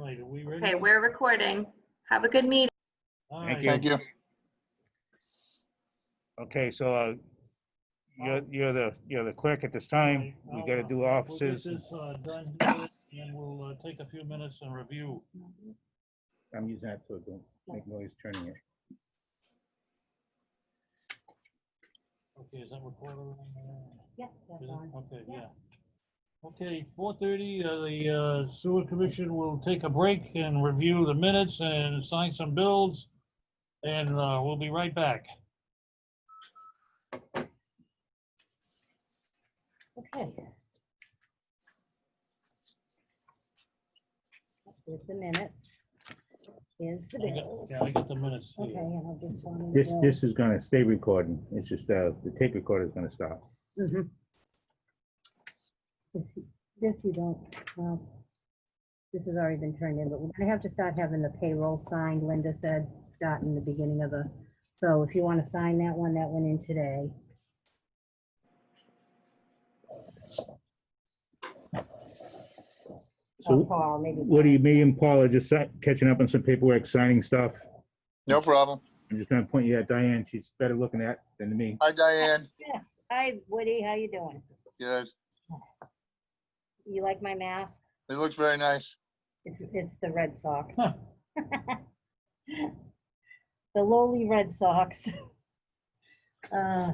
right, are we ready? Okay, we're recording. Have a good meeting. All Thank right. you. Thank you. Okay, so you're the clerk at this time. We gotta do offices. We'll get this done here, and we'll take a few minutes and review. I'm using that so don't make noise turning it. Okay, is that recorded? Yeah, that's Is it? on. Okay, Yeah. yeah. Okay, 4:30, the sewer commission will take a break and review the minutes and sign some bills. And we'll be right back. Okay. Here's the minutes. Here's the bills. Yeah, I got the minutes Okay, here. and I'll just show you. This is gonna stay recording. It's just, the tape recorder is gonna stop. Mhm. This you don't, well, this has already been turned in, but we're gonna have to start having the payroll signed, Linda said, starting the beginning of the, so if you want to sign that one in today. So Paul, maybe. what do you, me and Paul are just catching up on some paperwork, signing stuff. No problem. I'm just gonna point you at Diane. She's better looking at than me. Hi, Diane. Hi, Woody, how you doing? Good. You like my mask? It looks very nice. It's the Red Sox. Huh. The lowly Red Sox. Uh,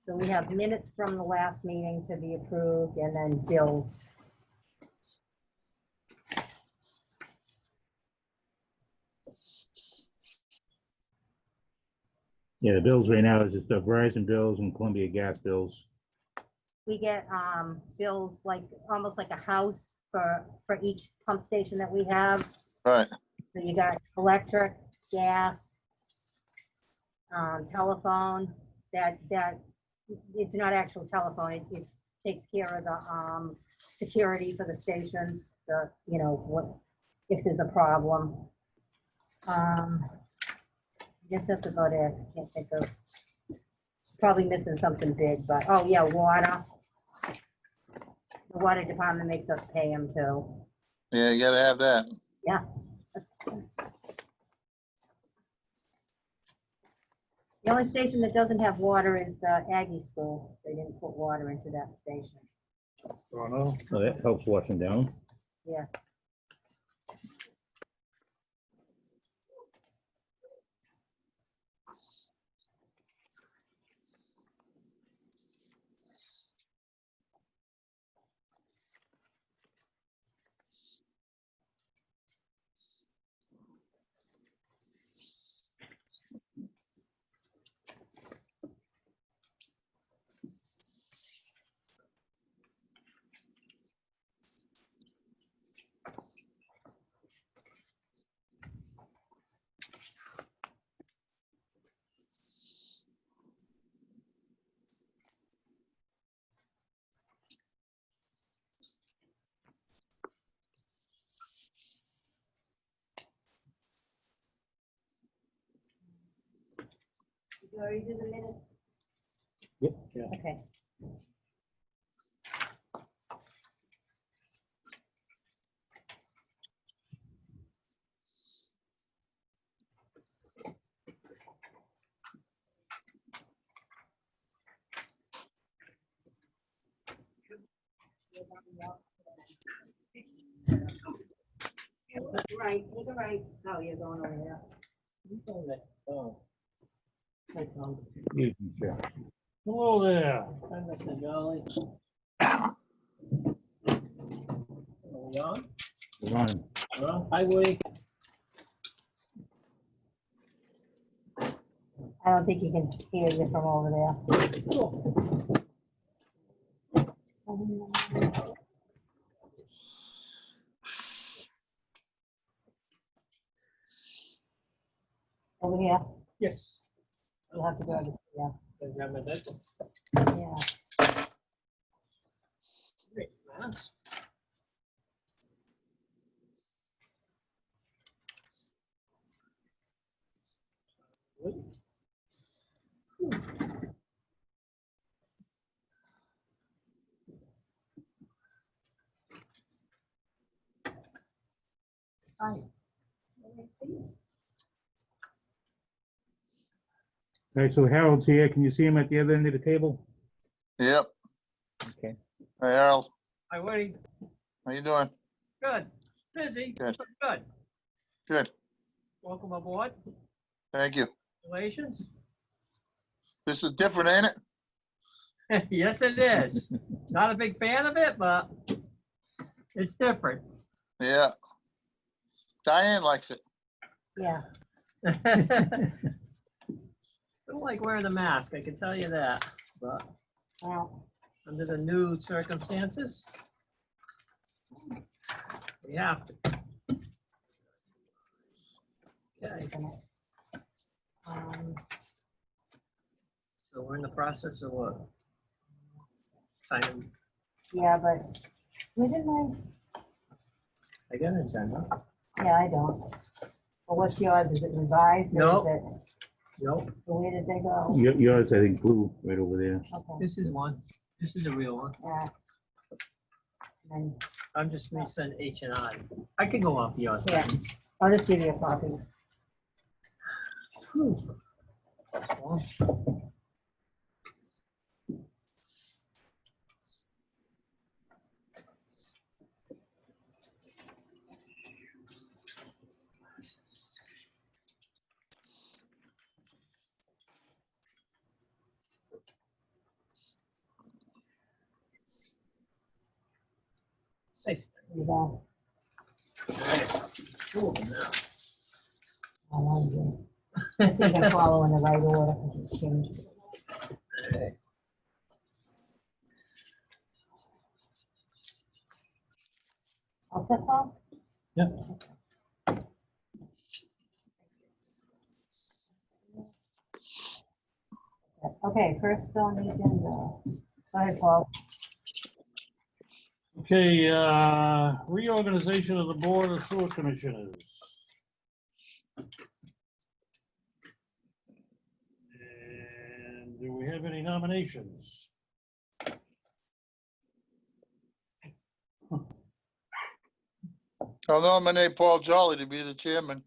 So we have minutes from the last meeting to be approved and then bills. Yeah, the bills right now is just the Verizon bills and Columbia Gas bills. We get bills like, almost like a house for each pump station that we have. Right. So you got electric, gas, telephone, that it's not actual telephone, it takes care of the security for the stations, what, if there's a problem. I guess that's about it. I can't think of, probably missing something big, but, oh yeah, water. The water department makes us pay them too. Yeah, you gotta have that. Yeah. The only station that doesn't have water is the Aggie School. They didn't put water into that station. Oh, no? So that helps washing down. Yeah. Did you already do the minutes? Yep. Yeah. Okay. Right, take a right. Oh, you're going over there. Yeah. Hello there. Hi, Mr. Jolly. Are we on? We're on. We're on. Hi, Woody. I don't think you can hear you from over there. Over here, Yes. you'll have to go over here. Can I grab my dice? Yeah. Great, mask. Woody. Hi. All right, so Harold's here. Can you see him at the other end of the table? Yep. Okay. Hey, Harold, Hi, Woody. how you doing? Good. Busy. Good. but Good. Good. Welcome aboard. Thank you. Congratulations. This is different, ain't it? Yes, it is. Not a big fan of it, but it's different. Yeah. Diane likes it. Yeah, Don't like wearing the mask, I can tell you that, but well, under the new circumstances, we have to. Okay, um, so we're in the process of what? Signing, yeah, but where did I got an agenda. yeah, I don't. Well, what's yours? Is it revised? or Nope. is it- Nope, So where did they go? Yours, I think, blue right over there. Okay, this is one. This is a real one. yeah. And, I'm just gonna send H and I. I can go off yours. yeah, I'll just give you a copy. Well, Thanks. There you go. Two of them now. I like it. I think I'm following the right order because it's changed. Okay. All set, Paul? Yep. Okay, first on the agenda. Go ahead, Paul. Okay, reorganization of the Board of Sewer Commissioners. And do we have any nominations? I'll nominate Paul Jolly to be the chairman.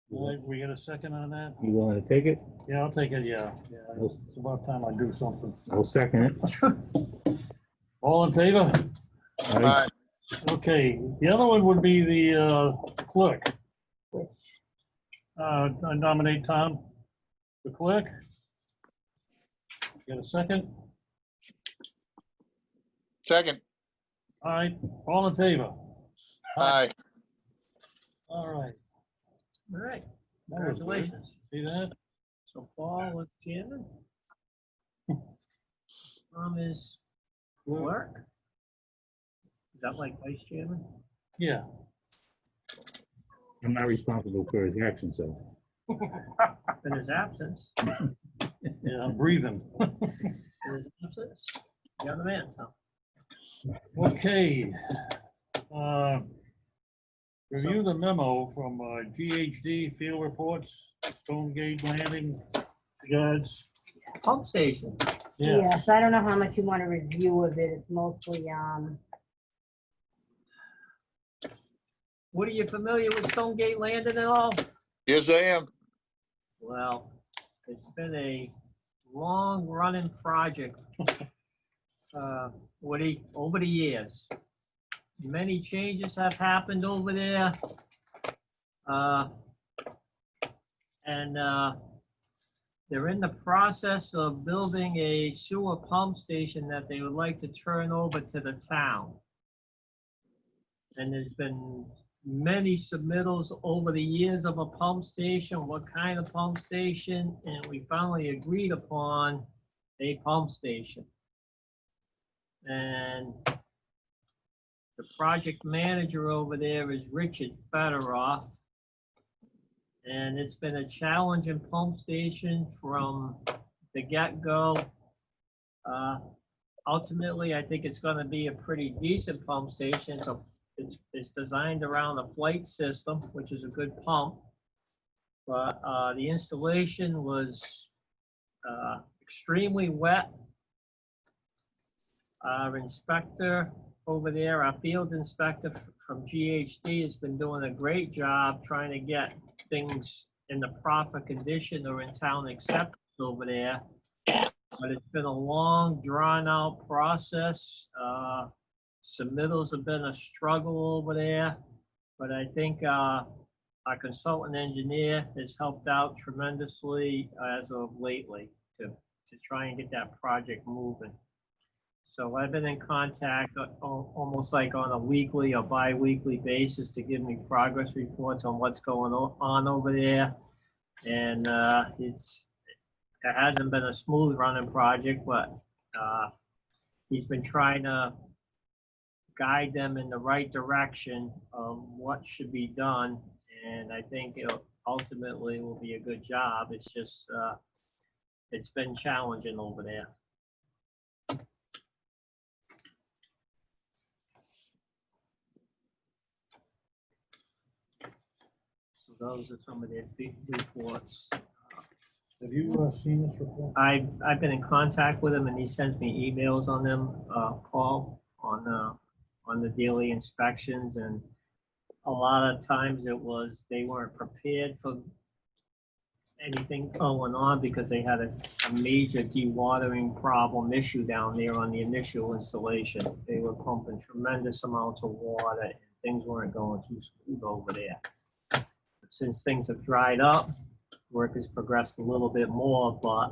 All right, we get a second on that? You willing to take it? Yeah, I'll take it, yeah. Yeah, it's about time I do something. I'll second it. All in favor? All right. Aye. Okay, the other one would be the clerk. Which, I nominate Tom, the clerk. Get a second? Second. All right, all in favor? Aye. All right. All right, That was good. congratulations. See that? So Paul was chairman. Tom is clerk. Is that like vice chairman? Yeah. I'm not responsible for his actions, so. In his absence, Yeah, I'm breathing. in his absence, you're the man, Tom. Okay. Review the memo from GHD Field Reports, Stonegate Landing Yards. Pump station. Yeah, yes, I don't know how much you want to review of it. It's mostly, What, are you familiar with Stonegate Landing at all? Yes, I am. Well, it's been a long-running project, Woody, over the years. Many changes have happened over there. They're in the process of building a sewer pump station that they would like to turn over to the town. And there's been many submittals over the years of a pump station, what kind of pump station, and we finally agreed upon a pump station. And the project manager over there is Richard Federoff. And it's been a challenging pump station from the get-go. Ultimately, I think it's gonna be a pretty decent pump station. So it's designed around a flight system, which is a good pump. But the installation was extremely wet. Our inspector over there. Our field inspector from GHD has been doing a great job trying to get things in the proper condition or in town acceptance over there. But it's been a long, drawn-out process. Submittals have been a struggle over there, but I think our consultant engineer has helped out tremendously as of lately to try and get that project moving. So I've been in contact almost like on a weekly or bi-weekly basis to give me progress reports on what's going on over there. And it hasn't been a smooth running project, but he's been trying to guide them in the right direction of what should be done. And I think it ultimately will be a good job. It's just, it's been challenging over there. So those are some of their reports. Have you seen this report? I've been in contact with him and he sends me emails on them, Paul, on the daily inspections, and a lot of times it was, they weren't prepared for anything going on because they had a major dewatering problem issue down there on the initial installation. They were pumping tremendous amounts of water and things weren't going too smooth over there. But since things have dried up, work has progressed a little bit more, but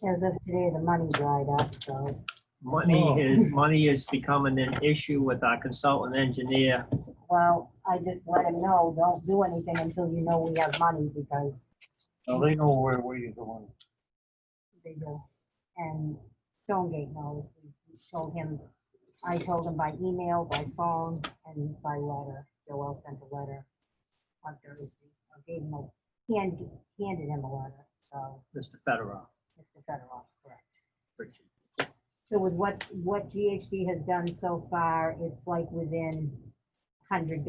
As of today, the money dried up, so. money is becoming an issue with our consultant engineer. Well, I just let him know, don't do anything until you know we have money, because Now, they know we're waiting for one. they do. And Stonegate knows. We told him, I told him by email, by phone, and by letter. Joel sent a letter on Thursday. I gave him handed him a letter, so, Mr. Federoff. Mr. Federoff, correct. So with what GHD has done so far, it's like within $100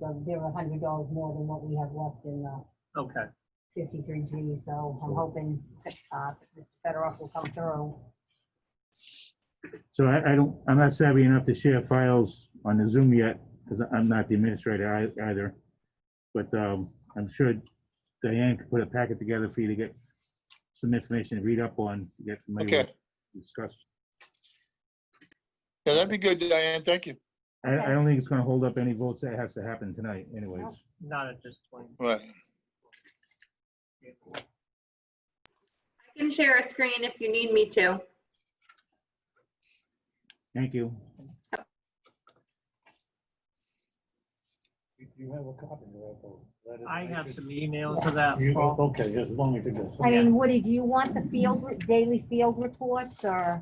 of, they're $100 more than what we have left in the Okay. 53G, so I'm hoping Mr. Federoff will come through. So I'm not savvy enough to share files on the Zoom yet, because I'm not the administrator either. But I'm sure Diane could put a packet together for you to get some information to read up on, get familiar Okay. with, discuss. Yeah, that'd be good, Diane. Thank you. I don't think it's gonna hold up any votes. That has to happen tonight anyways. Not at this point. Right. I can share a screen if you need me to. Thank you. You have a copy of that? I have some emails of that, You, Paul. okay, as long as you do. I mean, Woody, do you want the daily field reports, or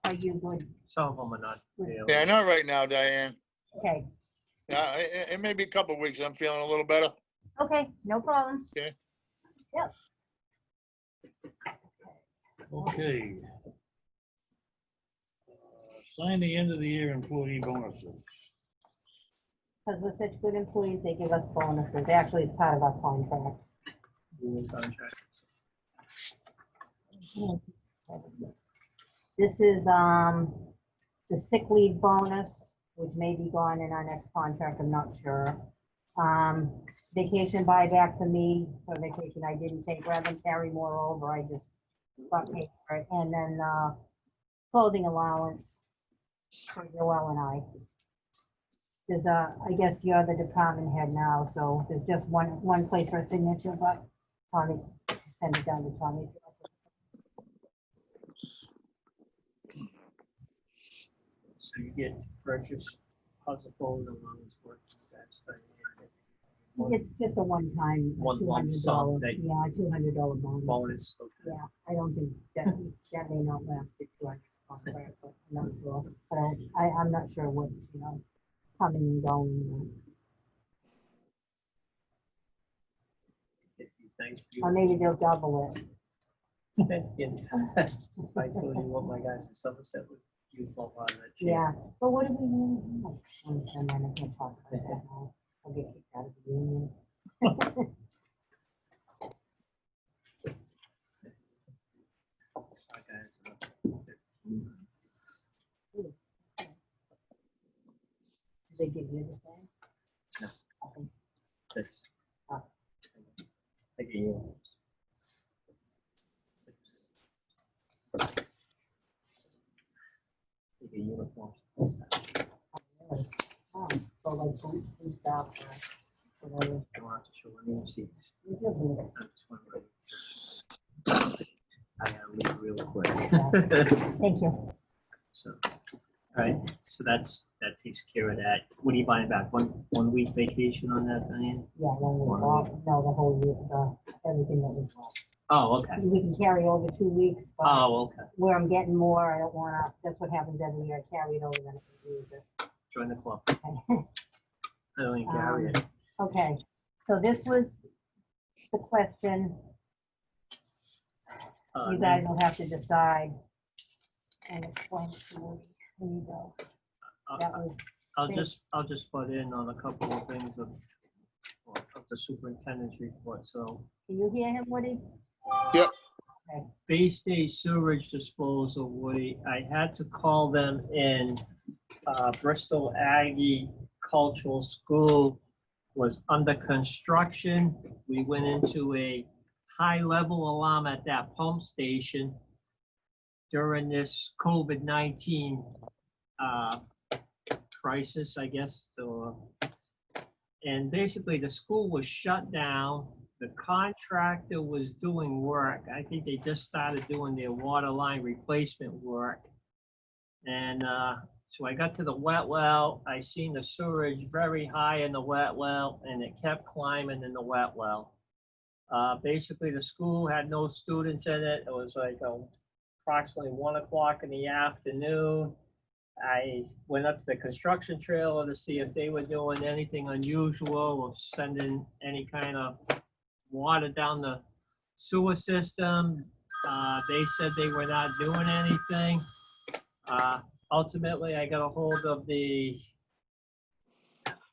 are you good? Some of them are not. daily. Yeah, not right now, Diane. Okay, It may be a couple of weeks. I'm feeling a little better. okay, no problem. Okay. Sign the end of the year employee bonuses. Because we're such good employees, they give us bonuses. Actually, it's part of our contract. Rules, contracts. This is the sick leave bonus, which may be gone in our next contract, I'm not sure. Vacation buyback for me, for vacation I didn't take, rather than carry more over, I just got paid for it. And then clothing allowance for Joel and I. There's I guess you're the department head now, so there's just one place for a signature, but Tommy, send it down to Tommy. So you get to purchase puzzle phone allowance for that's It's just a one-time, One lump sum $200, that- yeah, $200 bonus. bonus. Okay. Yeah, I don't think that may not last it to our next contract, but I'm not sure. But I'm not sure what's, coming and going. Thanks. Or maybe they'll double it. I told you what my guys in Somerset would do for a lot of that. shit. Yeah, but what do we need? I'm not gonna talk about that now. I'll get kicked out of the union. Our guys are- easier to say. This. Take a year. Take a uniform. Really? Oh, so like boots and stuff, or whatever. I want to show any receipts. You do need it. I just want to- I gotta leave real quick. Thank you. So, all right, so that takes care of that. What are you buying back? One week vacation on that, Diane? Yeah, no, the whole year, everything that was left. Oh, okay. We can carry over 2 weeks, but Oh, okay. where I'm getting more, I don't wanna, that's what happens every year, I carry it over, then I can use it. Join the club. Okay. I don't even carry it. Okay, so this was the question, you guys will have to decide. And explain to me, there you go, that was, I'll just put in on a couple of things of the superintendent's report. So can you hear him, Woody? Bay State sewage disposal, Woody, I had to call them in. Bristol Aggie Cultural School was under construction. We went into a high-level alarm at that pump station during this COVID-19 crisis, I guess. And basically, the school was shut down. The contractor was doing work. I think they just started doing their water line replacement work. And so I got to the wet well. I seen the sewage very high in the wet well, and it kept climbing in the wet well. Basically, the school had no students in it. It was like approximately 1 o'clock in the afternoon. I went up to the construction trailer to see if they were doing anything unusual or sending any kind of water down the sewer system. They said they were not doing anything. Ultimately, I got a hold of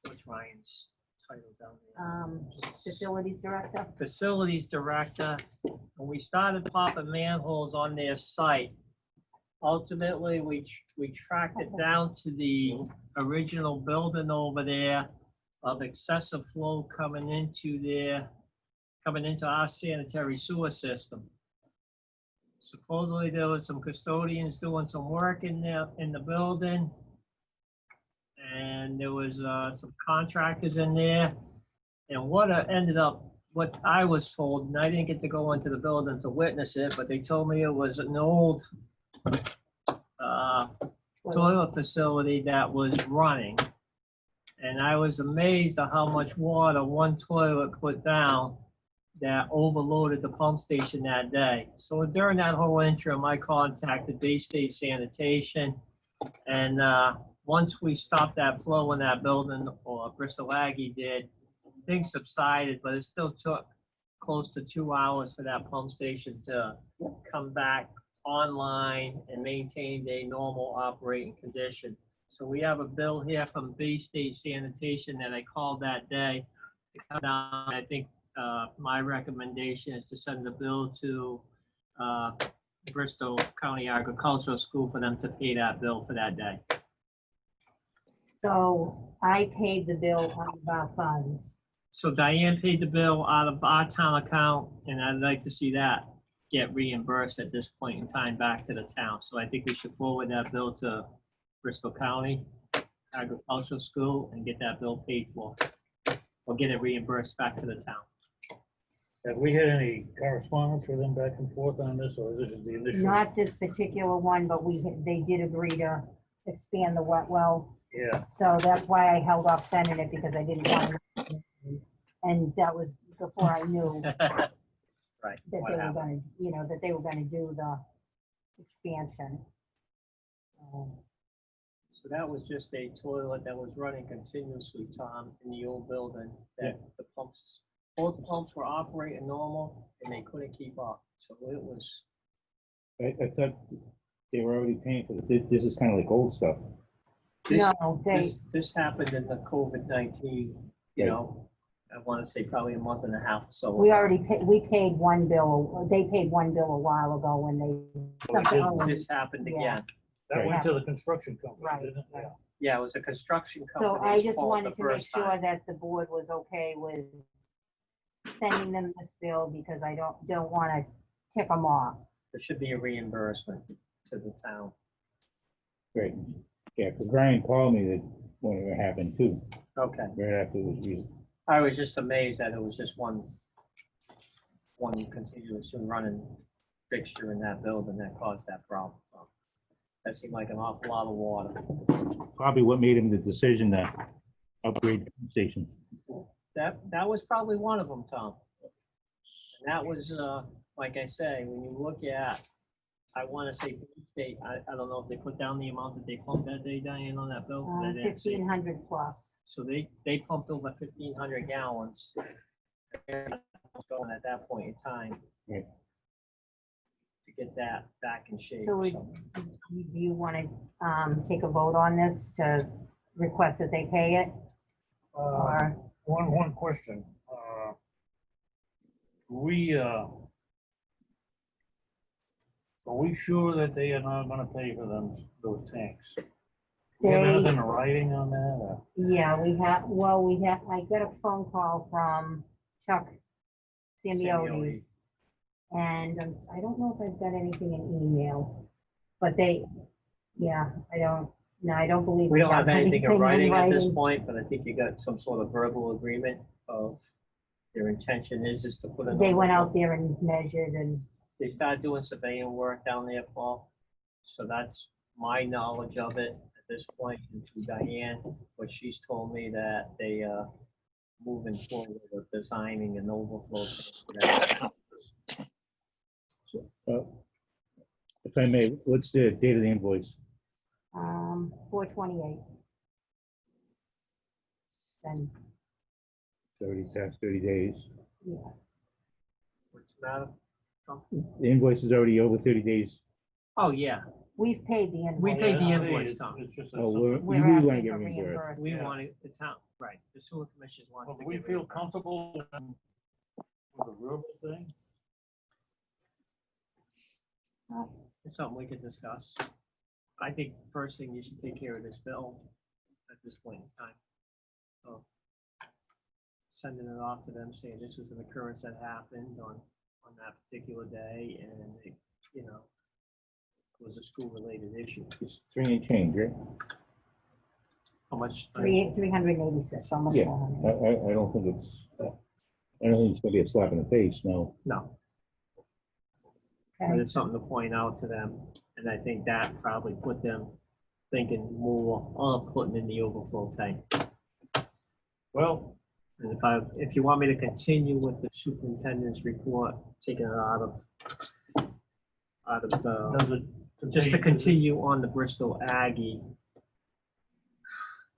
what's Ryan's title down there? Facilities director. Facilities director, and we started popping manholes on their site. Ultimately, we tracked it down to the original building over there of excessive flow coming into our sanitary sewer system. Supposedly, there was some custodians doing some work in the building. And there was some contractors in there. And what I was told, and I didn't get to go into the building to witness it, but they told me it was an old toilet facility that was running. And I was amazed at how much water one toilet put down that overloaded the pump station that day. So during that whole interim, I contacted Bay State Sanitation. And once we stopped that flow in that building, or Bristol Aggie did, things subsided, but it still took close to 2 hours for that pump station to come back online and maintain a normal operating condition. So we have a bill here from Bay State Sanitation that I called that day to come down. I think my recommendation is to send the bill to Bristol County Agricultural School for them to pay that bill for that day. So I paid the bill out of our funds. So Diane paid the bill out of our town account, and I'd like to see that get reimbursed at this point in time back to the town. So I think we should forward that bill to Bristol County Agricultural School and get that bill paid for, or get it reimbursed back to the town. Have we had any correspondence with them back and forth on this, or is this the initial? Not this particular one, but they did agree to expand the wet well. Yeah, So that's why I held off sending it, because I didn't want to. And that was before I knew that Right. they what were happened. gonna, that they were gonna do the expansion. So that was just a toilet that was running continuously, Tom, in the old building, that the pumps, both pumps were operating normal and they couldn't keep up. So it was, I thought they were already paying for this. This is kind of like old stuff. this, No, they, this happened in the COVID-19, you Right. know, I want to say probably a month and a half or so. we already paid, we paid one bill, they paid one bill a while ago when they. This- something- This happened Yeah. again. that went to the construction company, Right, didn't it? right. Yeah, it was a construction So I company's just fault wanted the to make first sure time. that the board was okay with sending them this bill, because I don't want to tick them off. There should be a reimbursement to the town. Great. Yeah, because Brian called me that when it happened too, Okay. right after it was used. I was just amazed that it was just one continuous running fixture in that building that caused that problem. So that seemed like an awful lot of water. Probably what made him the decision to upgrade the pump station. That was probably one of them, Tom. And that was, like I say, when you look at, I want to say Blue State, I don't know if they put down the amount that they pumped that day, Diane, on that bill. They didn't say. 1,500 plus. So they pumped over 1,500 gallons going at that point in time. Right. To get that back in shape. So do you want to take a vote on this to request that they pay it? Or, One question. Are we sure that they are not gonna pay for those tanks? We have They- anything in writing on that? yeah, I got a phone call from Chuck Symbiotes. And I don't know if I've got anything in email, but I don't believe. We don't have anything in writing at this writing. point, but I think you got some sort of verbal agreement of their intention is to put it. They went out there and measured and, They started doing surveying work down there, Paul. So that's my knowledge of it at this point, and through Diane, what she's told me that they moving forward with designing an overflow tank. If I may, what's the date of the invoice? 4/28. And, 30 days. yeah, What's the matter? The invoice is already over 30 days. Oh, yeah, we've paid the invoice. We paid the Yeah, invoice, it's- Tom. It's just. Oh, We're we want to asking get for reimbursed. reimbursement. we Yeah. wanted the town, right, the sewer commission wants Well, to we give feel it. comfortable with the verbal thing? It's something we could discuss. I think first thing you should take care of this bill at this point in time. So sending it off to them, saying this was an occurrence that happened on that particular day, and it, was a school-related issue. It's 3 and change, right? How much? 386, almost Yeah. 400. I don't think it's gonna be a slap in the face, no. No, but Okay. it's something to point out to them, and I think that probably put them thinking more of putting in the overflow tank. Well, And if you want me to continue with the superintendent's report, taking it out of the, does it? just to continue on the Bristol Aggie.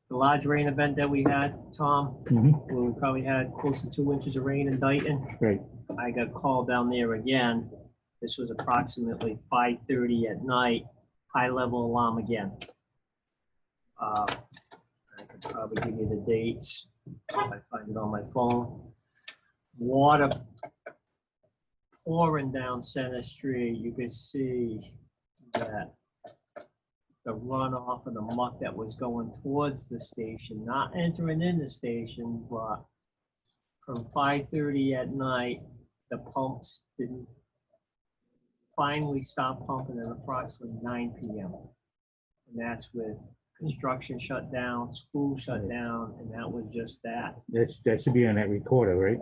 The large rain event that we had, Tom, where we probably had close to 2 inches of rain in Dayton. Right. I got called down there again. This was approximately 5:30 at night, high level alarm again. I could probably give you the dates if I find it on my phone. Water pouring down Center Street. You could see that the runoff of the muck that was going towards the station, not entering in the station, but from 5:30 at night, the pumps didn't finally stop pumping at approximately 9 p.m. And that's with construction shut down, school shut down, and that was just that. That should be on that recorder, right?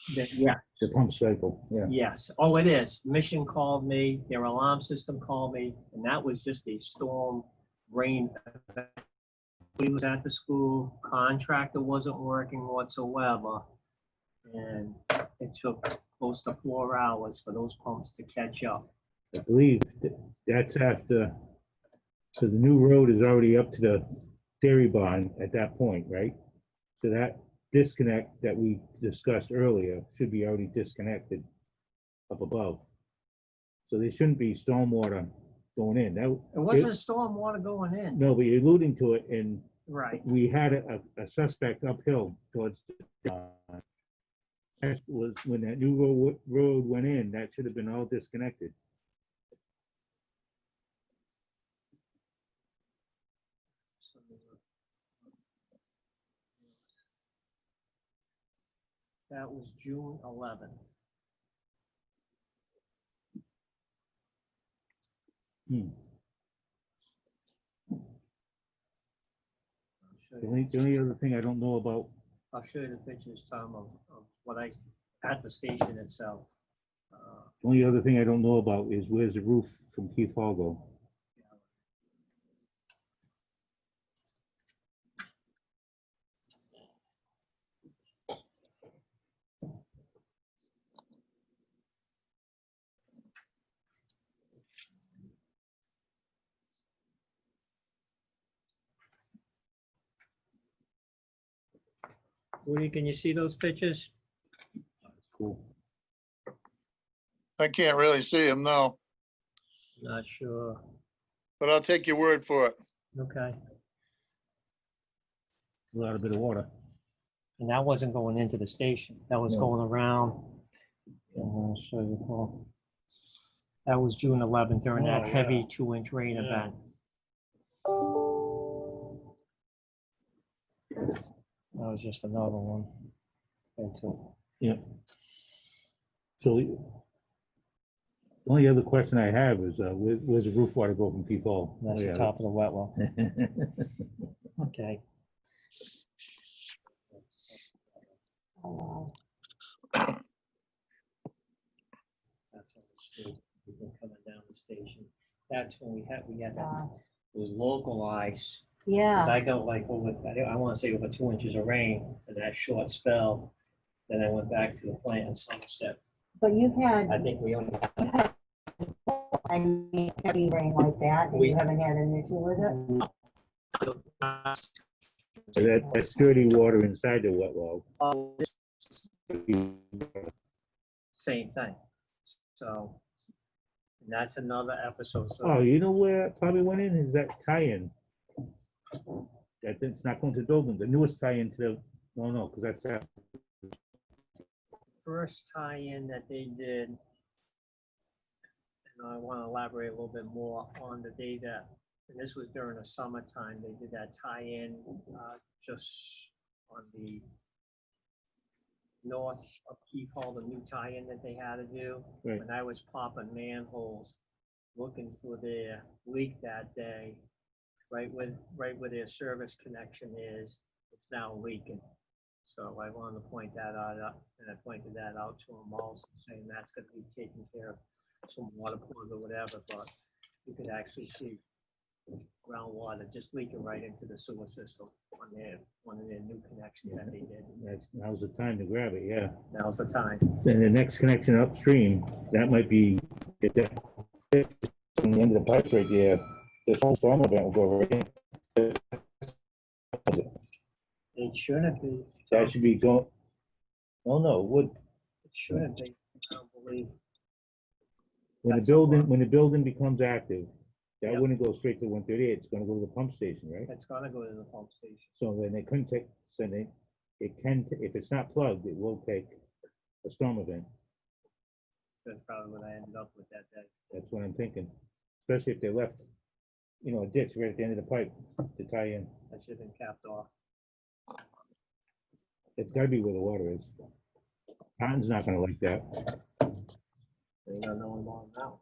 Yeah, The pump cycle, yeah. yes. Oh, it is. Mission called me, their alarm system called me, and that was just a storm rain event. We was at the school, contractor wasn't working whatsoever. And it took close to 4 hours for those pumps to catch up. I believe that's after, so the new road is already up to the dairy barn at that point, right? So that disconnect that we discussed earlier should be already disconnected up above. So there shouldn't be stormwater going in. It wasn't storm water going in. No, but you're alluding to it, and Right. we had a suspect uphill towards, that was when that new road went in, that should have been all disconnected. That was June 11th. Hmm. I'll show The you- only, the only other thing I don't know about, I'll show you the pictures, Tom, of what at the station itself. the only other thing I don't know about is where's the roof from Keith Hall go? Woody, can you see those pictures? That's cool. I can't really see him, no, Not sure. but I'll take your word for it. Okay. A lot of bit of water. And that wasn't going into the station. That was No. going around. So you call. That was June 11th during that Oh, heavy yeah. 2-inch rain Yeah. event. That was just another one. Yeah. So the only other question I have is, where's the roof water go from Keith Hall? That's Oh, the yeah. top of the wet well. Okay. Oh, That's on the state, people coming down the station. That's when we had that, wow. it was localized. 'Cause Yeah, I got like I want to say over 2 inches of rain in that short spell. Then I went back to the plant in Somerset. but you've I had, think we only I mean, heavy rain like that, and We- you haven't had an issue with it? So that's dirty water inside the wet well. Same thing. So, and that's another episode. Oh, So you know where it probably went in, is that tie-in. It's not going to the building, the newest tie-in to the, no, because that's, first tie-in that they did, and I want to elaborate a little bit more on the day that, and this was during the summertime, they did that tie-in just on the north of Keith Hall, the new tie-in that they had to do. Right. When I was popping manholes, looking for their leak that day, right where their service connection is, it's now leaking. So I wanted to point that out, and I pointed that out to them also, saying that's gonna be taken care of, some water pools or whatever, but you could actually see groundwater just leaking right into the sewer system on one of their new connections that they did. now's the time to grab it, yeah. Now's the time. Then the next connection upstream, that might be, if that, on the end of the pipes right there, this whole storm event will go right in. It shouldn't be. That should be going, oh, no, would, It shouldn't be. I don't believe. when the That's so building, when the building becomes active, that Yep. wouldn't go straight to 138, it's gonna go to the pump station, right? It's gonna go to the pump station. So then they couldn't take, so they, it can, if it's not plugged, it will take a storm event. That's probably what I ended up with that day. That's what I'm thinking, especially if they left, a ditch right at the end of the pipe to tie in. That should have been capped off. It's gotta be where the water is. Taunton's not gonna like that. They don't know long now.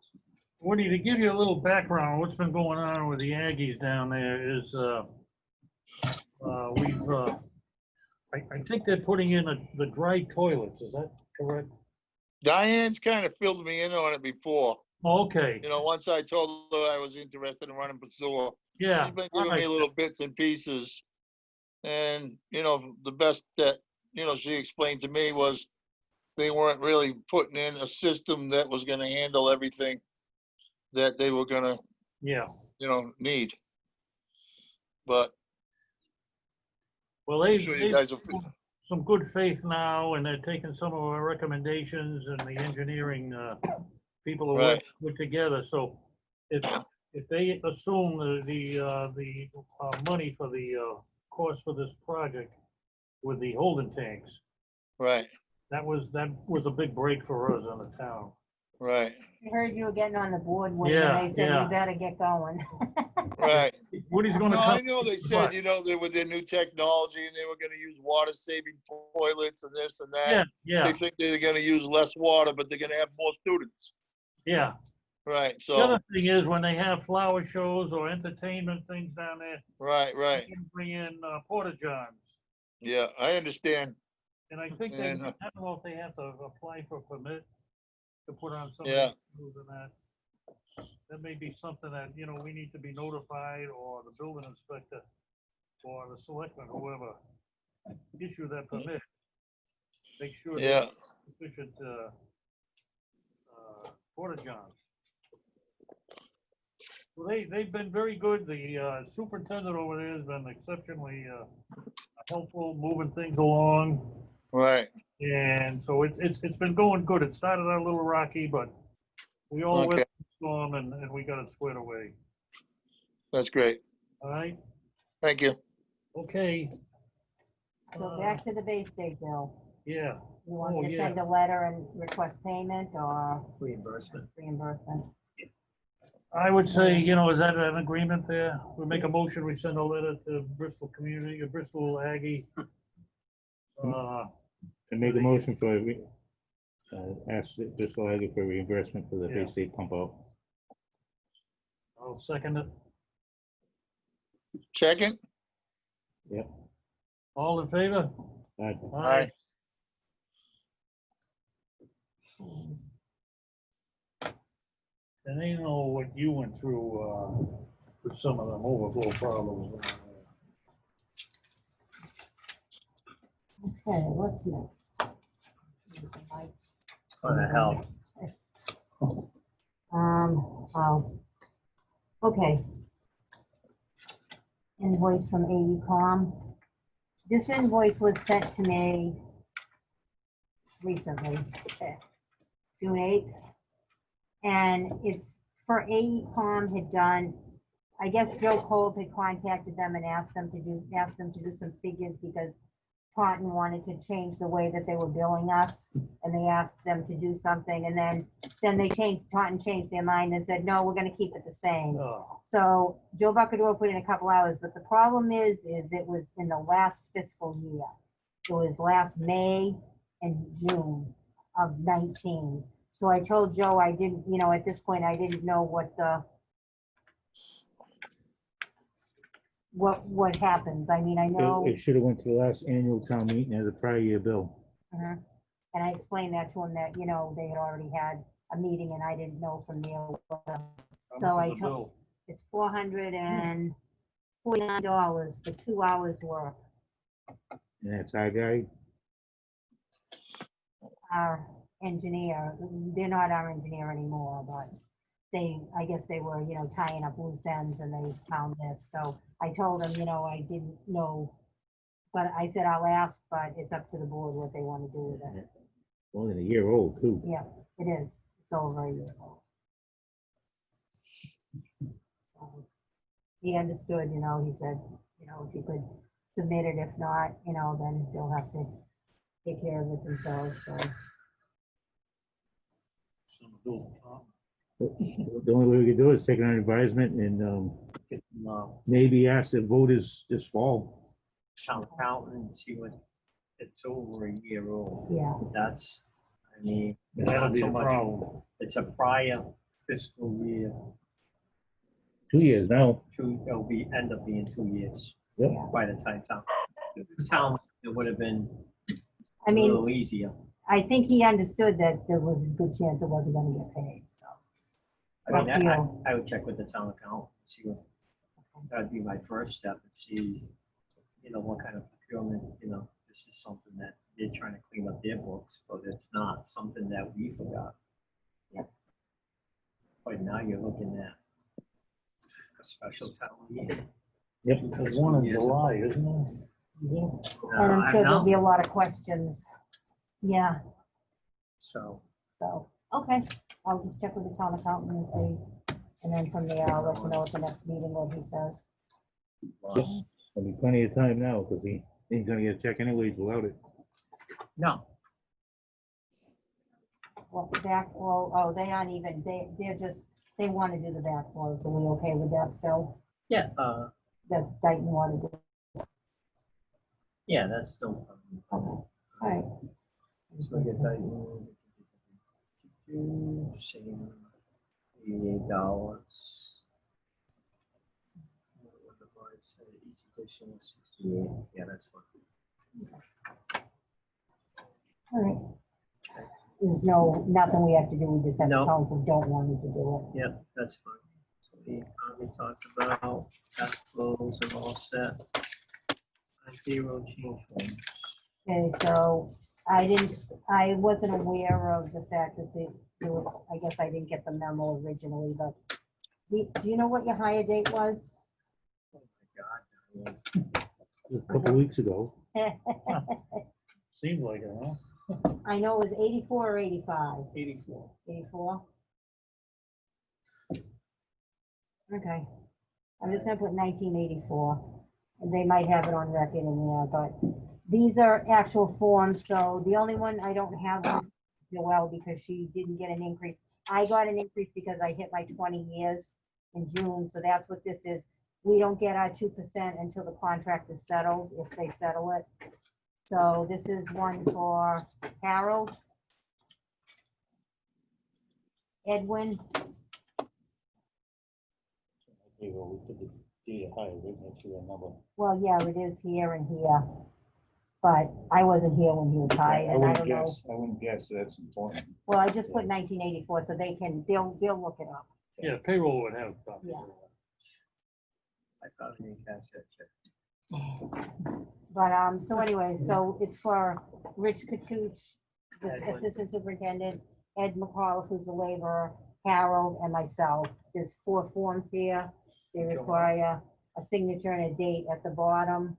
Woody, to give you a little background, on what's been going on with the Aggies down there is, I think they're putting in the dry toilets, is that correct? Diane's kind of filled me in on it before. Okay, Once I told her I was interested in running for sewer. yeah. She's been all giving me right. little bits and pieces. And, the best that, she explained to me was they weren't really putting in a system that was gonna handle everything that they were gonna, Yeah, need. But well, I'm they, sure they you guys will, some good faith now, and they're taking some of our recommendations, and the engineering people are Right. working together, so if they assume the money for the cost for this project with the holding tanks, right, that was a big break for us on the town. Right, I heard you were getting on the board when Yeah, they said yeah. we better get going. right. Woody's gonna No, come. I know they said, you know, they with their new technology and they were gonna use water saving toilets and this and Yeah, that. yeah, They think they're gonna use less water, but they're gonna have more students. yeah. Right, The so, other thing is when they have flower shows or entertainment things down there, right, they right. can bring in porta johns. Yeah, I understand. And I think they, I And, don't know if they have to apply for a permit to put on some of Yeah. the shows and that. That may be something that, you know, we need to be notified or the building inspector or the selectman, whoever issue that permit. Make sure Yeah, there's sufficient porta johns. Well, they've been very good. The superintendent over there has been exceptionally helpful, moving things along. right. And so it's been going good. It started out a little rocky, but we all Okay, went through the storm and we got it squared away. that's great. All right, Thank you. okay. So back to the Bay State bill. Yeah, You want Oh, me to yeah. send a letter and request payment or Reimbursement. reimbursement? I would say, you know, is that an agreement there? We make a motion, we send a letter to Bristol Community, Bristol Aggie. And make a motion for, ask Bristol Aggie for reimbursement for the Yeah. Bay State pump out. I'll second it. Second? All in favor? Aye. Aye. And they know what you went through, with some of them overflow problems. Okay, what's next? Gonna help. Oh, okay. Invoice from AECom. This invoice was sent to me recently, June 8th. And it's for AECom had done, I guess Joe Cole had contacted them and asked them to do some figures because Taunton wanted to change the way that they were billing us, and they asked them to do something, and then Taunton changed their mind and said, no, we're gonna keep it the same. Oh, So Joe Buckador put in a couple hours, but the problem is it was in the last fiscal year. It was last May and June of 19. So I told Joe I didn't, you know, at this point, I didn't know what happens. I mean, I know. It should have went to the last annual town meeting as a prior year bill. Mhm. And I explained that to him that, you know, they had already had a meeting and I didn't know from there. how So much I is the told- bill? It's $449 for 2 hours work. And that's our guy. Our engineer, they're not our engineer anymore, but I guess they were, you know, tying up loose ends and they found this. So I told them, you know, I didn't know, but I said, I'll ask, but it's up to the board what they want to do with it. More than a year old too. Yeah, it is. It's over a year old. He understood, you know, he said, you know, if you could submit it, if not, you know, then they'll have to take care of it themselves, so. Some bill, huh? The only way we could do it is take it on advisement and maybe ask the voters this fall. Town accountant, see what, it's over a year old. Yeah, That's, I mean, it's That'll not be so the much, problem. it's a prior fiscal year. 2 years now. It'll end up being 2 years. Yep. Yeah. By the town, it would have been I a mean, little easier. I think he understood that there was a good chance it wasn't gonna get paid, so. I mean, Up to you. I would check with the town accountant, see what, that'd be my first step, and see, you know, what kind of procurement, you know, this is something that they're trying to clean up their books, but it's not something that we forgot. Yep. But now you're looking at a special town meeting. Yep. There's one in July, isn't there? Yeah. And I'm sure there'll be a lot of questions. Yeah, So, so, okay, I'll just check with the town accountant and see. And then from there, I'll let you know at the next meeting what he says. There'll be plenty of time now because he ain't gonna get a check anyways without it. no, well, backflow, oh, they aren't even, they're just, they want to do the backflows. Are we okay with that still? Yeah, That's Dayton Water. yeah, that's still. Okay, all right. Let's look at that. Same, $88. Each edition is 68. Yeah, that's fine. All right. There's nothing we have to do, we just have to No. tell them if we don't want them to do Yep, that's fine. So we talked about cash flows are all set. Payroll change forms. it. Okay, so I wasn't aware of the fact that I guess I didn't get the memo originally, but do you know what your hire date was? Oh my God. A couple weeks ago. Seems like it, huh? I know it was 84 or 85. 84. 84? Okay. I'm just gonna put 1984. And they might have it on record in there, but these are actual forms, so the only one I don't have one for Joelle because she didn't get an increase. I got an increase because I hit my 20 years in June, so that's what this is. We don't get our 2% until the contract is settled, if they settle it. So this is one for Harold, Edwin, We put the data higher, make sure that number. well, yeah, it is here and here, but I wasn't here when he was hired, and I don't know. I wouldn't guess that's important. Well, I just put 1984, so they'll look it up. Yeah, payroll would have. copies Yeah. of that. I thought we didn't cash that check. But, so anyway, so it's for Rich Katuch, the Edwin. assistant superintendent, Ed McCall, who's the laborer, Harold, and myself. There's 4 forms here. They require a signature and a date at the bottom.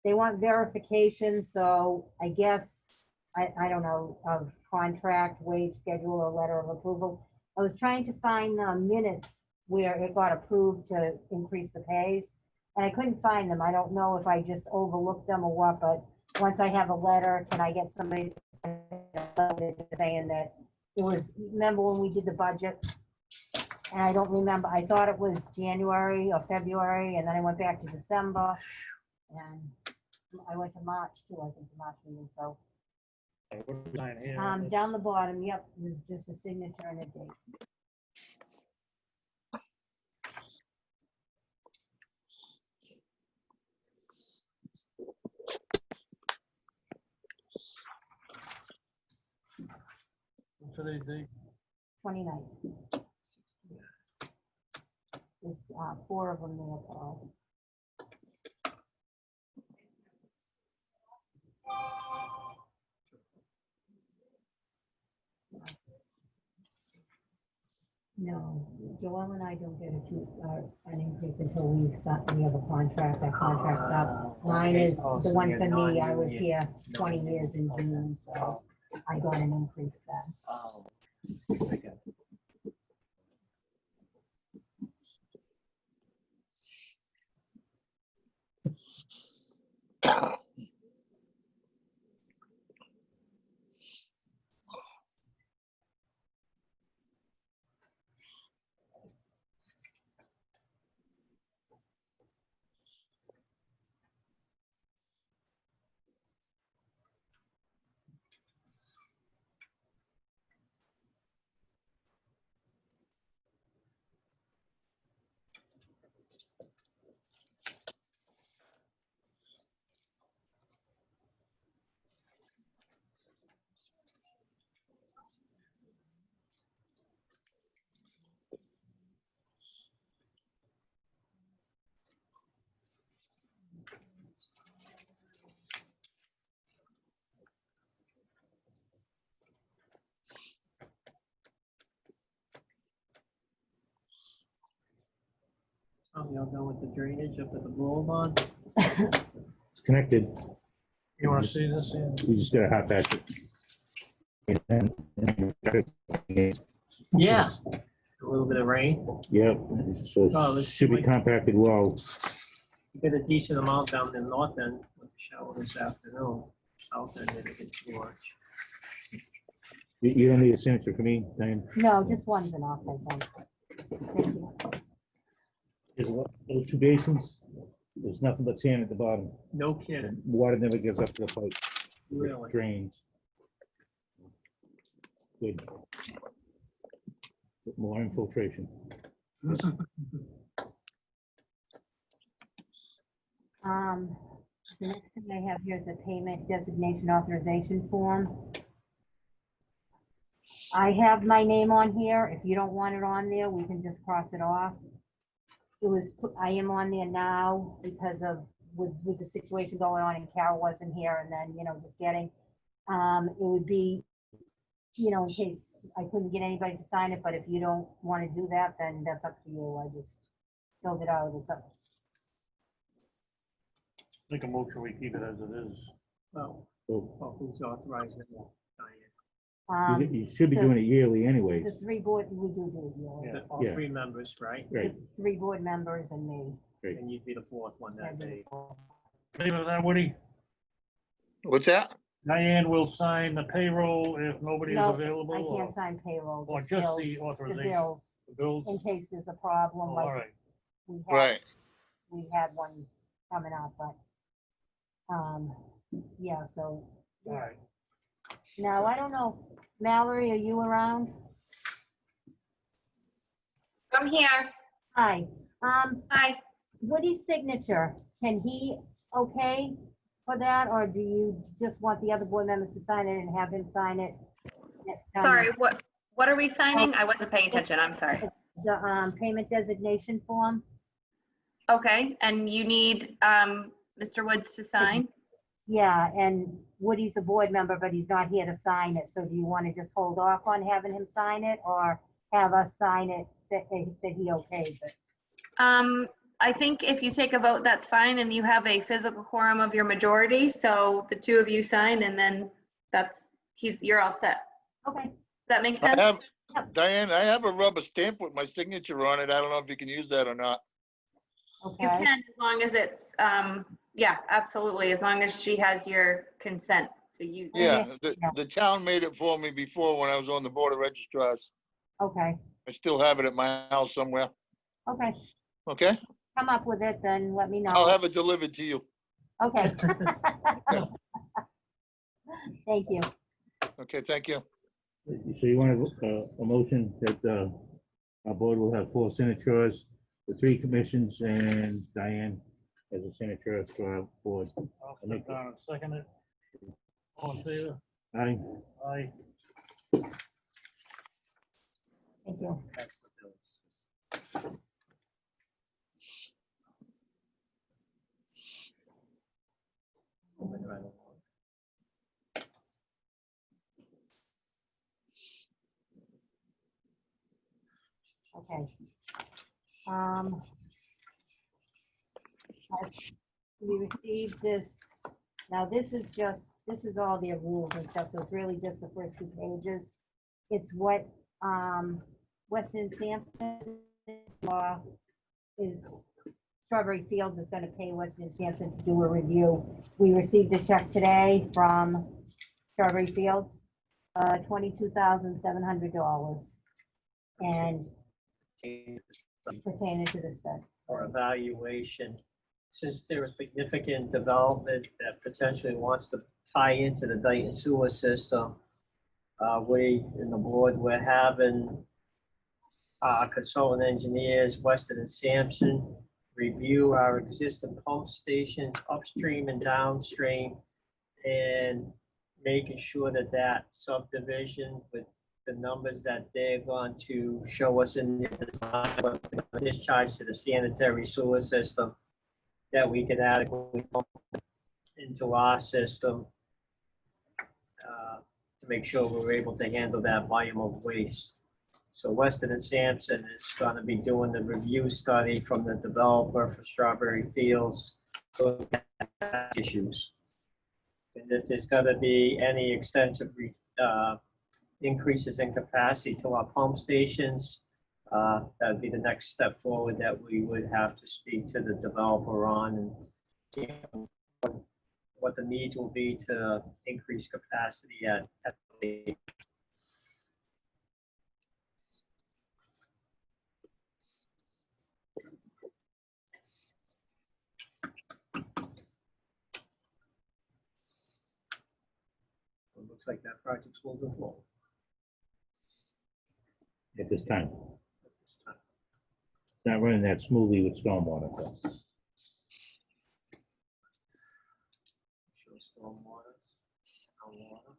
They want verification, so I guess, I don't know, of contract, wage schedule, or letter of approval. I was trying to find the minutes where it got approved to increase the pays, and I couldn't find them. I don't know if I just overlooked them or what, but once I have a letter, can I get somebody to send a letter saying that it was, remember when we did the budgets? And I don't remember, I thought it was January or February, and then I went back to December, and I went to March too, I think, the March meeting, so. What do we sign here? Down the bottom, yep, there's just a signature and a date. What's today's date? 29. There's 4 of them there, Paul. No, Joelle and I don't get an increase until we have a contract, that contract's up. Mine is the one for me, I was here 20 years in June, so I got an increase then. Oh. I got it. Y'all done with the drainage up at the boulevard? It's connected. You wanna see this? Yeah. We just gotta hot patch it. Yeah. A little bit of rain. Yep, so Oh, it let's should be wait. compacted well. Get a decent amount down in the north end with the shower this afternoon. South end didn't get too much. You don't need a signature from me, Diane? No, just one's enough, I think. Thank you. Those two basins, there's nothing but sand at the bottom. No kidding, And water never gets up to the pipe. It really. Drains. Good. Bit more infiltration. The next thing I have here is the payment designation authorization form. I have my name on here. If you don't want it on there, we can just cross it off. I am on there now because of, with the situation going on and Carol wasn't here and then, just getting, it would be, in case I couldn't get anybody to sign it, but if you don't want to do that, then that's up to you. I just filled it out. It's up. Make a motion, we keep it as it is. Well, So who's authorizing it? Diane? you should be doing it yearly anyways. The three board, we do, yeah. Yeah. All Yeah. three members, right? Right. The 3 board members and me. And you'd be the fourth one that day. Favor of that, Woody? What's that? Diane will sign the payroll if nobody's No, available. I can't sign payroll. Or just just bills, the the authorization, bills, the bills? in case there's a problem, All like right, we Right. had one coming up, but, yeah, so. all right. Now, I don't know, Mallory, are you around? I'm here. Hi, Hi. Woody's signature, can he okay for that, or do you just want the other board members to sign it and have him sign it? next time? Sorry, what are we signing? I wasn't paying attention. I'm sorry. The, payment designation form? Okay, and you need Mr. Woods to sign? Yeah, and Woody's a board member, but he's not here to sign it, so do you want to just hold off on having him sign it, or have us sign it that he okays it? I think if you take a vote, that's fine, and you have a physical quorum of your majority, so the two of you sign, and then you're all set. Okay, Does that make I sense? have, Diane, I have a rubber stamp with my signature on it. I don't know if you can use that or not. You okay, can, as long as it's, yeah, absolutely, as long as she has your consent to use it. Yeah, Yeah. the town made it for me before when I was on the board of registrars. okay, I still have it at my house somewhere. okay. Okay? Come up with it, then let me know. I'll have it delivered to you. Okay. Thank you. Okay, thank you. So you want a motion that our board will have 4 signatures, the 3 commissions, and Diane as a signature for our board. I'll sit down and second it. All in favor? Aye. Aye. Thank you. That's the bills. Moving right along. Okay. We received this, now this is all their rules and stuff, so it's really just the first 2 pages. It's what, Weston and Sampson is, Strawberry Fields is gonna pay Weston and Sampson to do a review. We received a check today from Strawberry Fields, $22,700. And pertaining to the study. Or evaluation, since there's a significant development that potentially wants to tie into the Dayton sewer system, we in the board, we're having consultant engineers, Weston and Sampson, review our existing pump stations upstream and downstream, and making sure that that subdivision with the numbers that they're going to show us in the design, what they're gonna discharge to the sanitary sewer system, that we can adequately pump into our system to make sure we're able to handle that volume of waste. So Weston and Sampson is going to be doing the review study from the developer for Strawberry Fields issues. And if there's going to be any extensive increases in capacity to our pump stations, that'd be the next step forward that we would have to speak to the developer on and see what the needs will be to increase capacity at the looks like that project's moving forward at this time. at this time. It's not running that smoothly with stormwater. So. Show stormwater, groundwater.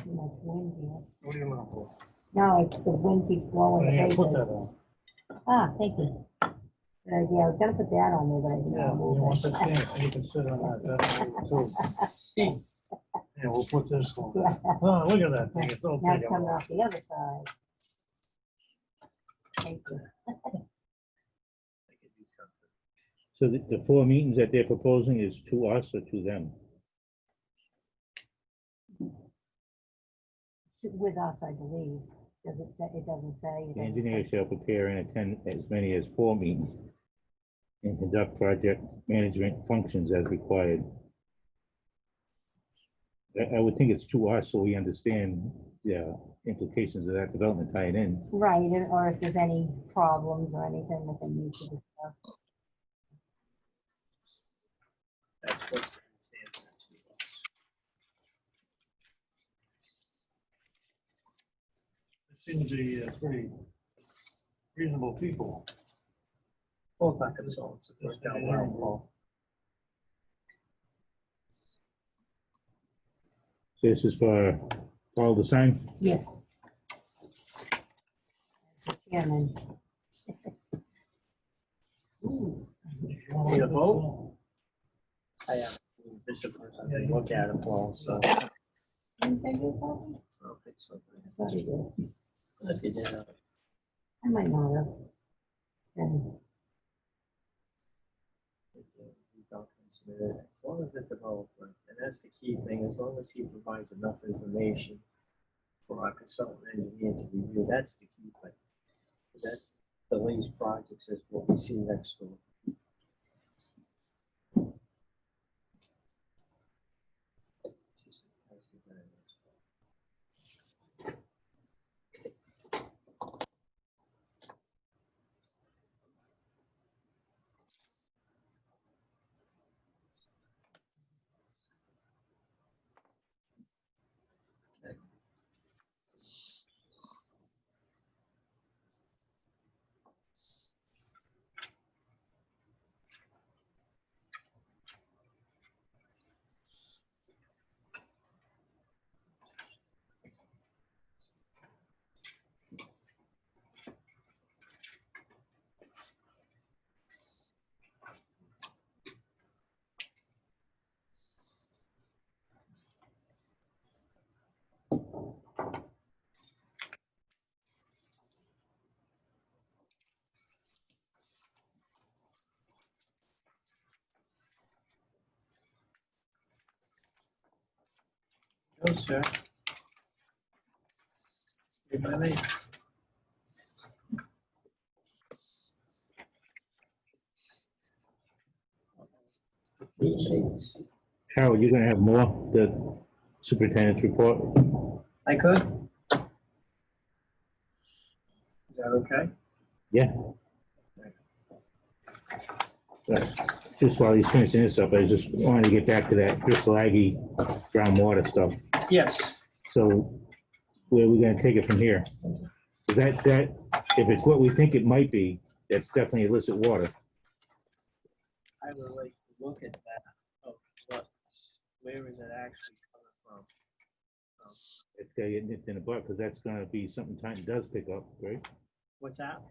Too much wind here. What are you looking for? No, it's the wind keeps blowing the Yeah, put that papers. on. Ah, thank you. Good idea. I was gonna put that on there, but I didn't Yeah, want you want to the move it. stamp, you can sit on that. That's too. Jeez. Yeah, we'll put this on. Yeah. Oh, look at that thing, it's all Now it's taken coming off. off the other side. Thank you. I could do something. So the 4 meetings that they're proposing is to us or to them? With us, I believe. Does it say, it doesn't say. It The doesn't engineer say. shall prepare and attend as many as 4 meetings and conduct project management functions as required. I would think it's to us so we understand the implications of that development tying in. Right, or if there's any problems or anything that they need to discuss. That's what's in Sam's next week. They seem to be pretty reasonable people. Both our consultants have worked out well, Paul. So this is for Paul to sign? Yes. Mr. Chairman. Ooh, Need a vote? I have, this is the first time I look at it, Paul, so I didn't say you copy? don't think so. I thought he did. If you did, I might not have. And as long as the developer, and that's the key thing, as long as he provides enough information for our consultant engineer to review, that's the key thing. That delays projects is what we see next door. No, sir. Good night. Harold, you're gonna have more, the superintendent's report? I could? Is that okay? Yeah. Just while he's finishing this up, I just wanted to get back to that Bristol Aggie groundwater stuff. Yes. So where are we gonna take it from here? Is that, if it's what we think it might be, that's definitely illicit water. I would like to look at that, of where is it actually coming from? It's gonna get nipped in the butt, because that's gonna be something Titan does pick up, right? What's that?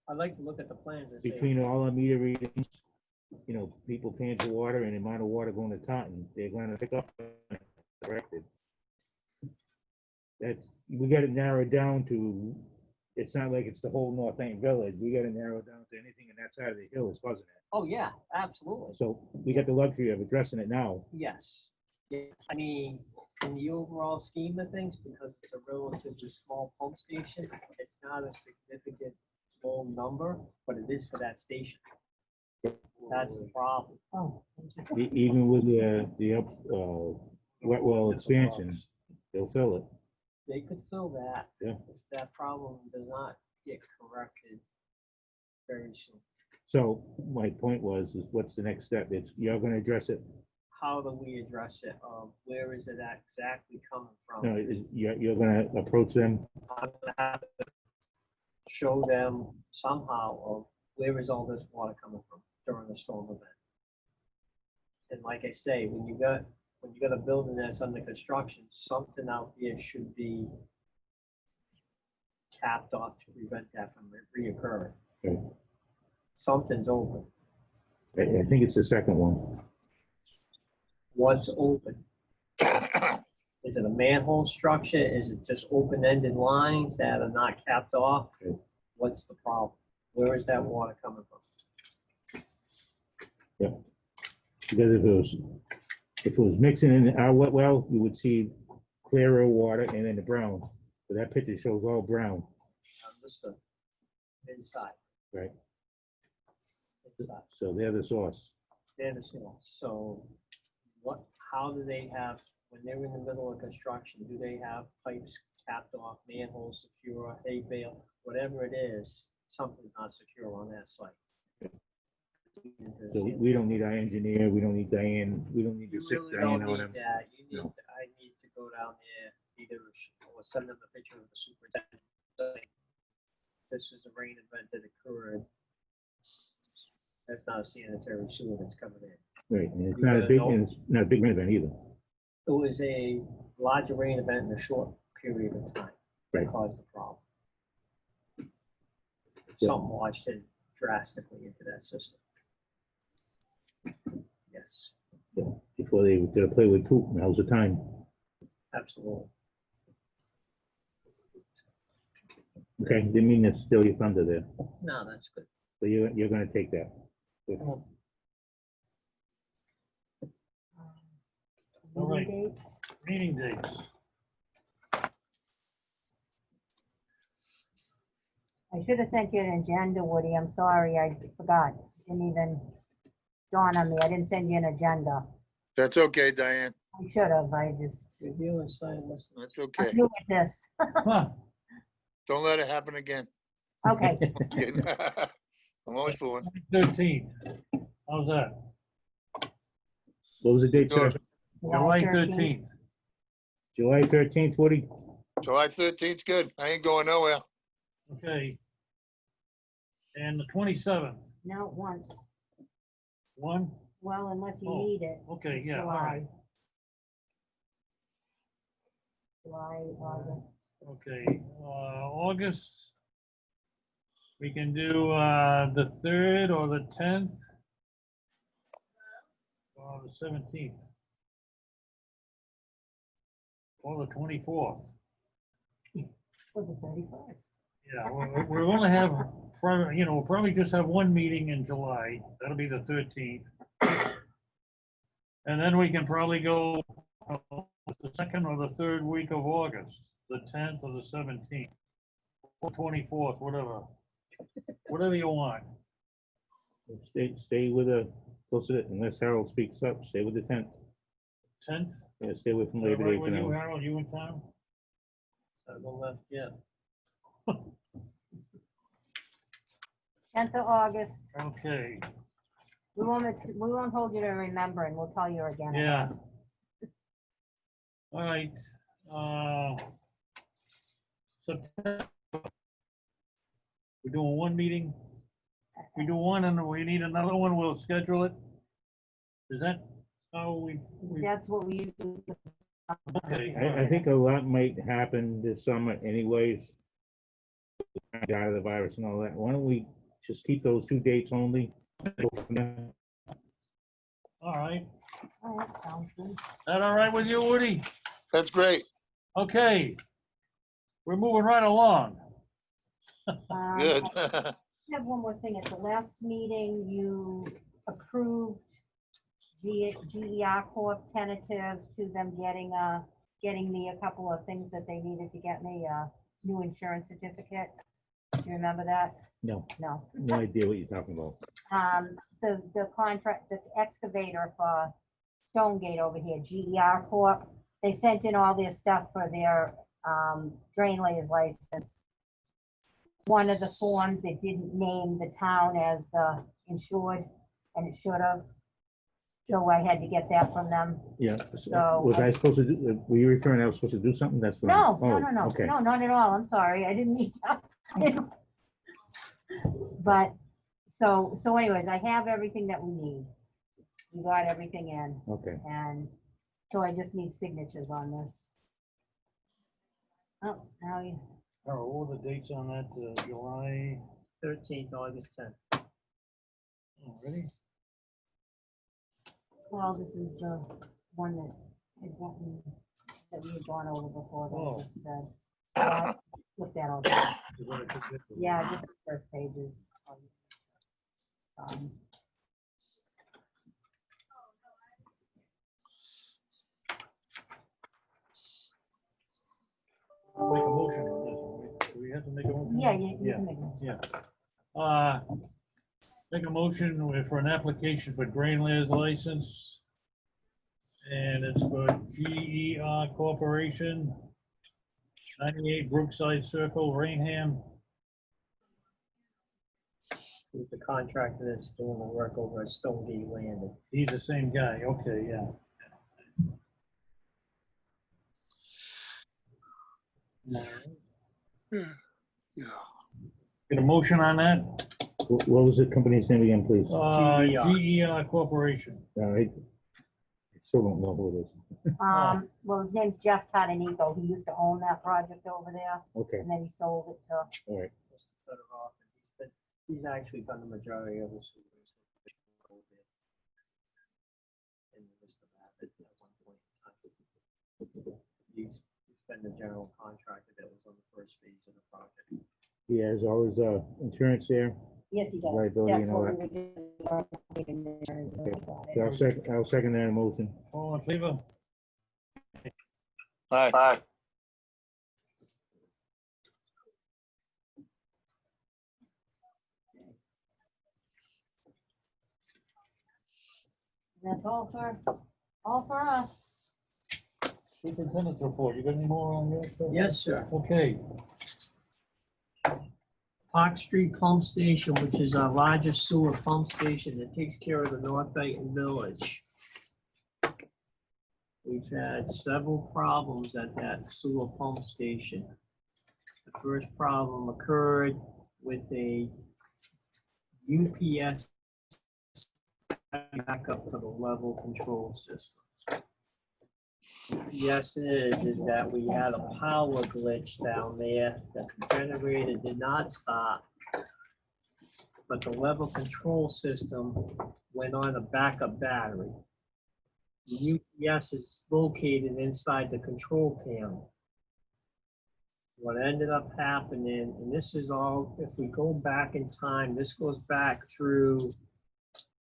I'd like to look at the plans and say, Between all our meter readings, you know, people paying for water and the amount of water going to Taunton, they're gonna pick up corrected. That's, we got it narrowed down to, it's not like it's the whole North Dayton Village, we got it narrowed down to anything in that side of the hill is buzzing it. oh, yeah, absolutely. So we got the luxury of addressing it now. Yes. Yeah, I mean, in the overall scheme of things, because it's a relatively small pump station, it's not a significant small number, but it is for that station. That's the problem. Oh, thank you. Even with the wet well expansion, they'll fill it. they could fill that. Yeah. If that problem does not get corrected very soon. So my point was, is what's the next step? It's, you're gonna address it. How do we address it? Where is it exactly coming from? No, you're gonna approach them. I'm gonna have to show them somehow of where is all this water coming from during the storm event. And like I say, when you got a building that's under construction, something out there should be capped off to prevent that from reoccurring. Okay. Something's open. I think it's the second one. What's open? Is it a manhole structure? Is it just open-ended lines that are not capped off? Okay. What's the problem? Where is that water coming from? Because if it was mixing in our wet well, you would see clearer water and then the brown. But that picture shows all brown. Understood. Inside. Right. Inside. So they're the source. They're the source. So how do they have, when they're in the middle of construction, do they have pipes capped off, manholes secure, hay bale, whatever it is, something's not secure on that site. So we don't need our engineer, we don't need Diane, we don't need You to sit really don't Diane on need him. that. You need, No. I need to go down there, either or send them a picture of the superintendent. saying, This is a rain event that occurred. That's not a sanitary sewer that's coming in. Right, and it's You not a gotta big, know. and it's not a big event either. It was a larger rain event in a short period of time. That Right. caused the problem. Yeah. Something washed in drastically into that system. Yes, Before they were gonna play with poop, now's the time. absolutely. Okay, didn't mean to steal your thunder there. No, that's good. So you're gonna take that. All right. Meeting dates? Meeting dates. I should have sent you an agenda, Woody. I'm sorry, I forgot. Didn't even dawn on me. I didn't send you an agenda. That's okay, Diane. I should have, I just, Review and sign this. That's I'm okay. new at this. Huh, Don't let it happen again. Okay, I'm always fooling. 13th. How's that? What was the date, sir? July 13th. July 13th, Woody? July 13th's good. I ain't going nowhere. Okay. And the 27th. no, once. One? Well, unless you Oh, need it. okay, It's yeah, all right. July, August. Okay, August. We can do the 3rd or the 10th. Or the 17th. Or the 24th. For the 31st. Yeah, we're gonna have, we'll probably just have one meeting in July. That'll be the 13th. And then we can probably go the 2nd or the 3rd week of August, the 10th or the 17th, or 24th, whatever you want. Stay with the, close to it, unless Harold speaks up, stay with the 10th. 10th? Yeah, stay away from Is that Labor Day right for with you, now. Harold? You in town? Haven't left yet. 10th of August. Okay, We won't hold you to remember and we'll tell you again. yeah. All right. September. We're doing one meeting. We do one and we need another one, we'll schedule it. Is that how we, That's what we usually. okay. I think a lot might happen this summer anyways. Out of the virus and all that. Why don't we just keep those 2 dates only? Go from there. All right. All right, sounds good. That all right with you, Woody? That's great. Okay. We're moving right along. Good. I have one more thing. At the last meeting, you approved GER Corp tentative to them getting me a couple of things that they needed to get me, a new insurance certificate. Do you remember that? No, No. no idea what you're talking about. The contract, the excavator for Stonegate over here, GER Corp, they sent in all their stuff for their drain layers license. One of the forms, it didn't name the town as the insured, and it should have. So I had to get that from them. Yeah, So, was I supposed to do, were you referring I was supposed to do something? That's what. No, Oh, no, okay. not at all. I'm sorry. I didn't need to. But, so anyways, I have everything that we need. We got everything in, Okay, and so I just need signatures on this. Oh, now you, Carol, what were the dates on that, July? 13th, August 10th. Ready? well, this is the one that had gotten, that we had gone over before, that I just said. Yeah, flip that all down. Yeah, just the first pages. Make a motion on this, one. Do we have to make a motion? Yeah, you can make it. Yeah. Make a motion for an application for drain layers license. And it's for GER Corporation, 98 Brookside Circle, Rainham. Who's the contractor that's doing the work over at Stonegate Landing. He's the same guy, okay, yeah. Yeah. Get a motion on that? what was the company's name again, please? GER Corporation. I still don't know who it is. Well, his name's Jeff Tadanico. He used to own that project over there, Okay, and then he sold it to, all right. Mr. Fedorov, and he's actually done the majority of the sewers over there. In Mr. Babbitt at one point in time. He's been the general contractor that was on the first phase of the project. He has always, insurance there. yes, he does. Liability That's and all what we that. were doing. So I'll second that motion. All in favor? Aye. That's all for us. Superintendent's report, you got any more on your stuff? Yes, sir. Okay, Park Street Pump Station, which is our largest sewer pump station that takes care of the North Dayton Village. We've had several problems at that sewer pump station. The first problem occurred with a UPS backup for the level control system. Yes, is that we had a power glitch down there, that the generator did not stop, but the level control system went on a backup battery. The UPS is located inside the control panel. What ended up happening, and this is all, if we go back in time, this goes back through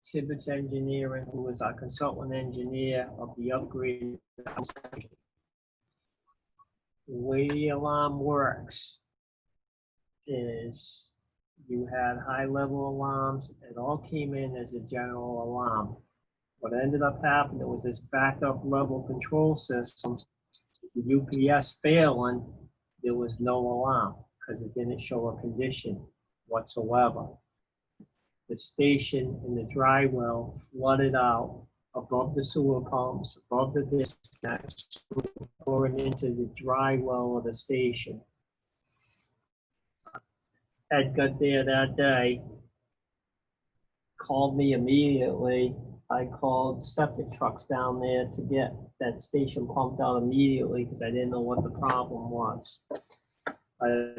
Tibbetts Engineering, who was our consultant engineer of the upgrade. The way the alarm works is you had high-level alarms. It all came in as a general alarm. What ended up happening with this backup level control system, the UPS failing, there was no alarm because it didn't show a condition whatsoever. The station in the dry well flooded out above the sewer pumps, above the disconnect, pouring into the dry well of the station. Ed got there that day, called me immediately. I called septic trucks down there to get that station pumped out immediately because I didn't know what the problem was. I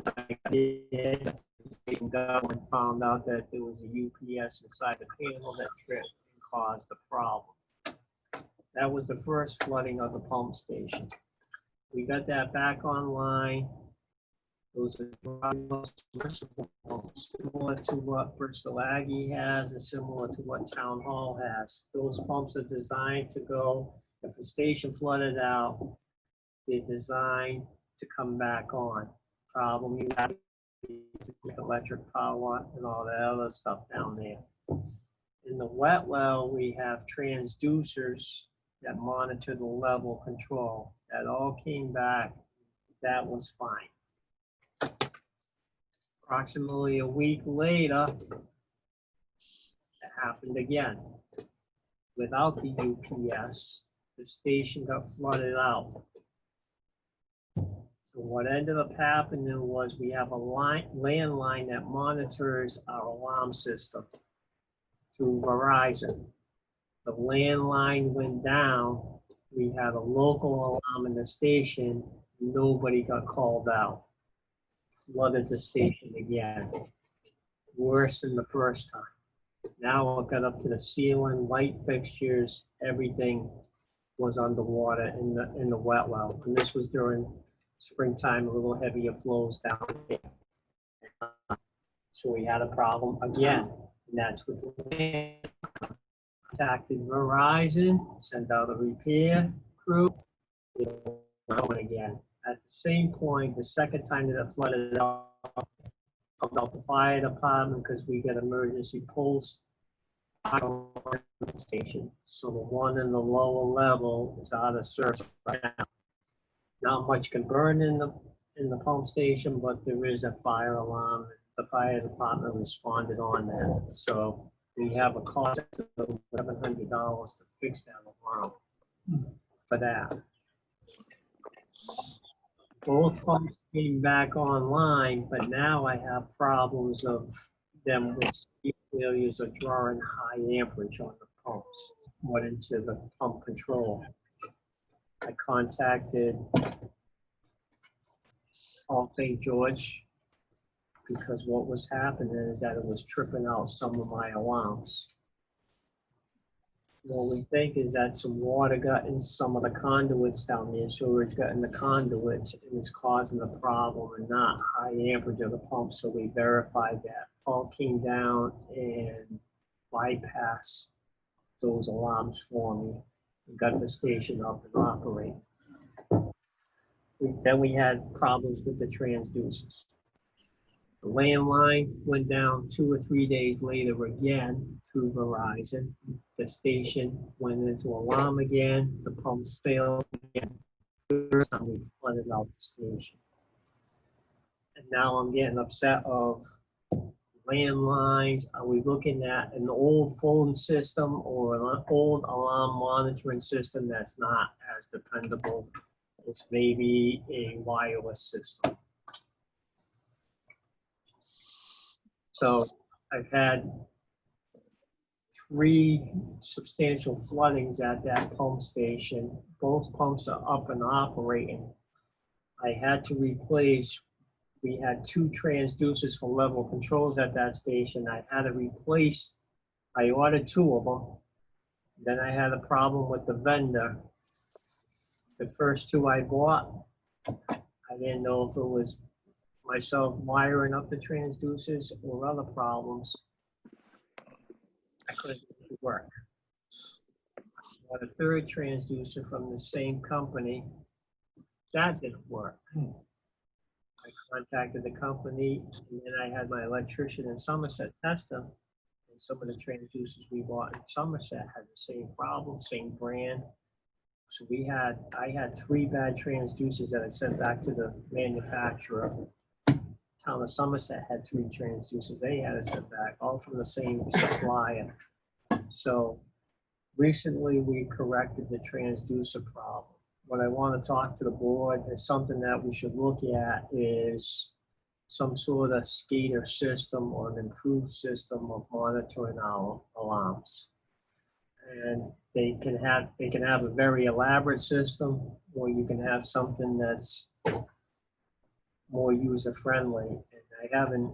found out that there was a UPS inside the panel that tripped and caused the problem. That was the first flooding of the pump station. We got that back online. Those are submersible pumps, similar to what Bristol Aggie has and similar to what Town Hall has. Those pumps are designed to go, if a station flooded out, they're designed to come back on. Problem you have with electric power and all that other stuff down there. In the wet well, we have transducers that monitor the level control. That all came back that was fine. Approximately a week later, it happened again. Without the UPS, the station got flooded out. So what ended up happening was we have a landline that monitors our alarm system through Verizon. The landline went down. We had a local alarm in the station. Nobody got called out. Flooded the station again. Worse than the first time. Now it got up to the ceiling, light fixtures, everything was underwater in the wet well. And this was during springtime, a little heavier flows down here. So we had a problem again, and that's with the land. Contacted Verizon, sent out a repair crew, going again. At the same point, the second time that it flooded out, called out the fire department because we got emergency pulse station. So the one in the lower level is out of service right now. Not much can burn in the pump station, but there is a fire alarm. The fire department responded on that. So we have a cost of $700 to fix that alarm for that. Both pumps came back online, but now I have problems of them with speed failures or drawing high amperage on the pumps, went into the pump control. I contacted St. George because what was happening is that it was tripping out some of my alarms. What we think is that some water got in some of the conduits down there, sewage got in the conduits and it's causing the problem and not high amperage of the pump. So we verified that. Pump came down and bypassed those alarms for me and got the station up and operating. Then we had problems with the transducers. The landline went down 2 or 3 days later again through Verizon. The station went into alarm again. The pumps failed again. First time we flooded out the station. And now I'm getting upset of landlines. Are we looking at an old phone system or an old alarm monitoring system that's not as dependable? It's maybe a wireless system. So I've had 3 substantial floodings at that pump station. Both pumps are up and operating. I had to replace, we had 2 transducers for level controls at that station. I had to replace, I ordered 2 of them. Then I had a problem with the vendor. The first 2 I bought, I didn't know if it was myself wiring up the transducers or other problems. I couldn't make it work. I bought a 3rd transducer from the same company. That didn't work. I contacted the company, and then I had my electrician in Somerset test them. And some of the transducers we bought in Somerset had the same problem, same brand. So I had 3 bad transducers that I sent back to the manufacturer. Town of Somerset had 3 transducers they had to send back, all from the same supplier. So recently we corrected the transducer problem. What I want to talk to the board is something that we should look at is some sort of SCADA system or an improved system of monitoring our alarms. And they can have a very elaborate system, or you can have something that's more user-friendly. And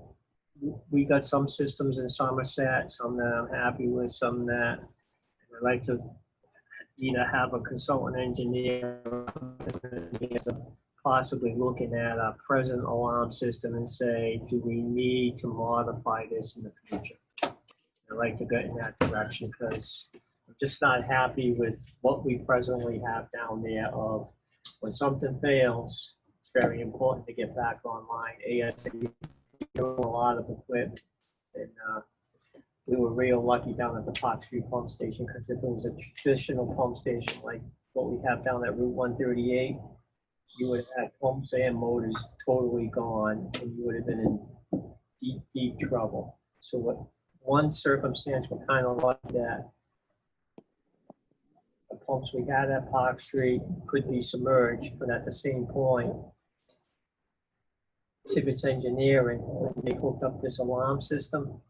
we got some systems in Somerset, some that I'm happy with, some that I'd like to either have a consultant engineer possibly looking at a present alarm system and say, do we need to modify this in the future? I'd like to get in that direction because I'm just not happy with what we presently have down there of when something fails, it's very important to get back online ASAP. A lot of equipment, and we were real lucky down at the Pot Street pump station because if it was a traditional pump station like what we have down at Route 138, you would have had pumps and motors totally gone, and you would have been in deep, deep trouble. So what, one circumstance we're kind of like that, the pumps we had at Park Street could be submerged, but at the same point, Tibbetts Engineering, when they hooked up this alarm system,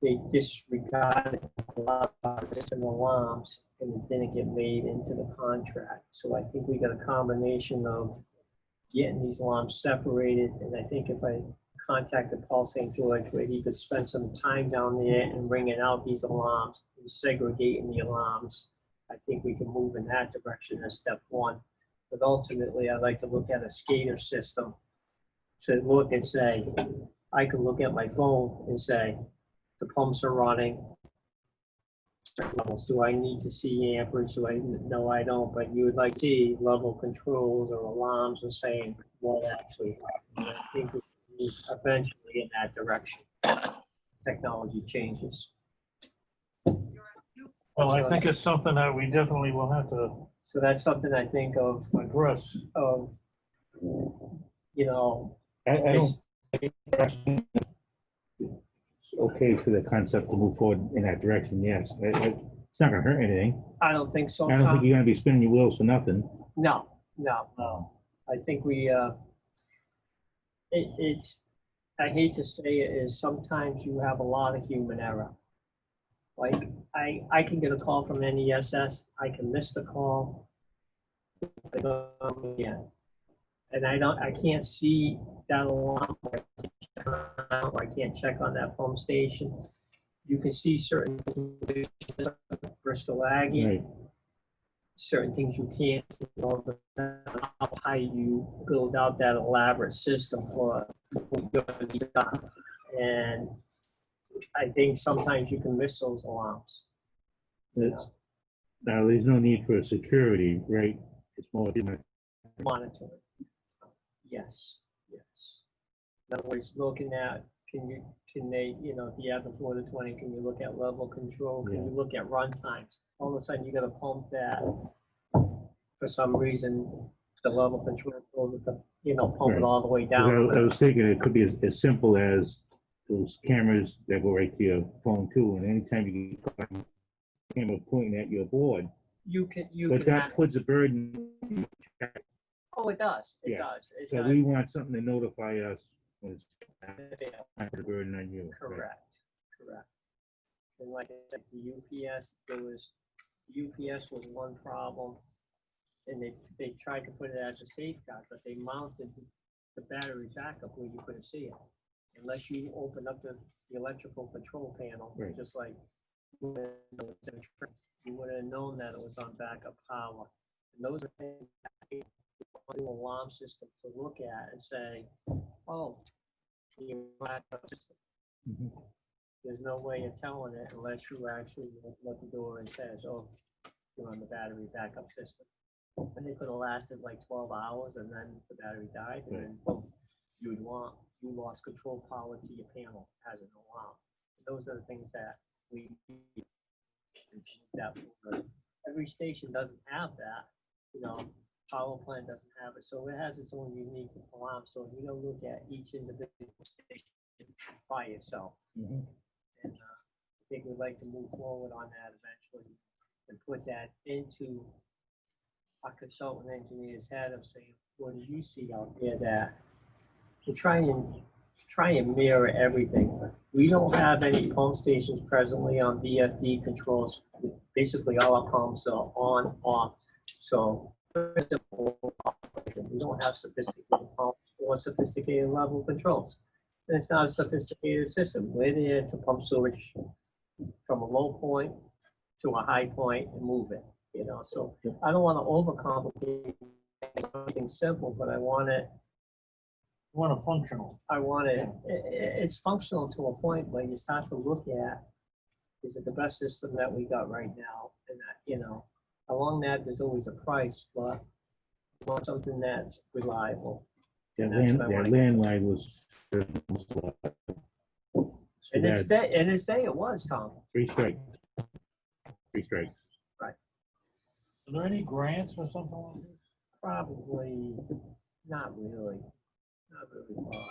they disregarded a lot of different alarms, and it didn't get made into the contract. So I think we got a combination of getting these alarms separated, and I think if I contacted Paul St. George, where he could spend some time down there and bringing out these alarms and segregating the alarms, I think we can move in that direction as step one. But ultimately, I'd like to look at a SCADA system to look and say, I can look at my phone and say, the pumps are running. Certain levels. Do I need to see amperage? Do I? No, I don't. But you would like to see level controls or alarms and saying what actually happened. I think we move eventually in that direction. Technology changes. Well, I think it's something that we definitely will have to So that's something I think of, address. you know, I don't it's, it's okay for the concept to move forward in that direction, yes. It's not gonna hurt anything. I don't think so, I don't think Tom. you're gonna be spinning your wheels for nothing. No. No. I think we, it's, I hate to say it, is sometimes you have a lot of human error. Like, I can get a call from NESS, I can miss the call. Yeah. And I can't see that alarm, or I can't check on that pump station. You can see certain Bristol Aggie, Right. certain things you can't, how high you build out that elaborate system for what you're gonna be done. And I think sometimes you can miss those alarms. It's- Now, there's no need for security, right? It's more, Monitoring. Yes. In other words, looking at, can they, you know, if you have the 4 to 20, can you look at level control? Can you look at run times? All of a sudden, you got a pump that, for some reason, the level control, pump it Right. all the way 'cause down. I was thinking it could be as simple as those cameras that go right to your phone too, and anytime you get a camera pointing at your board, You can but that puts a burden. oh, it does. It Yeah. does. It So does. we want something to notify us when it's time for the burden on you. right? Correct. And like I said, the UPS, UPS was one problem. And they tried to put it as a safeguard, but they mounted the battery backup where you couldn't see it. Unless you open up the electrical control panel, Right. just like you would have known that it was on backup power. And those are things that a new alarm system to look at and say, oh, your backup system. Mhm. There's no way of telling it unless you actually open up the door and says, oh, you're on the battery backup system. And it could have lasted like 12 hours and then the battery died and then boom, you lost control power to your panel as an alarm. Those are the things that we need. Every station doesn't have that, power plant doesn't have it, so it has its own unique alarm. So you gotta look at each individual station by itself. Mhm. And I think we'd like to move forward on that eventually and put that into our consultant engineer's head of saying, what do you see out there that to try and mirror everything. We don't have any pump stations presently on VFD controls. Basically, all our pumps are on, off. So we don't have sophisticated pumps or sophisticated level controls. And it's not a sophisticated system. We're there to pump sewage from a low point to a high point and move it, So I don't want to overcomplicate anything simple, but I want it Functional. it's functional to a point where you start to look at, is it the best system that we got right now? And along that, there's always a price, but you want something that's reliable. That That's what I wanna get. landline was. And its day it was, Tom. 3 strikes. 3 strikes. Are there any grants or something like this? Probably, not really. Not really, well,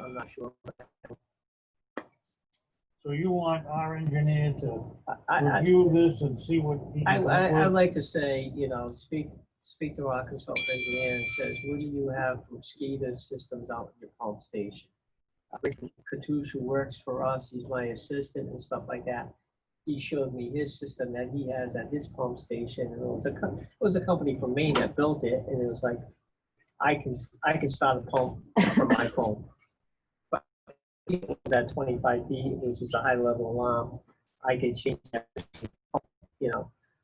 I'm not sure. So you want our engineer to I, review this and see what he can come up I'd with? like to say, speak to our consultant engineer and says, what do you have from SCADA systems out in your pump station? Rick Katush, who works for us, he's my assistant and stuff like that. He showed me his system that he has at his pump station, and it was a company from Maine that built it, and it was like, I can start a pump from my phone. But it was at 25 feet, which is a high level alarm. I could change that,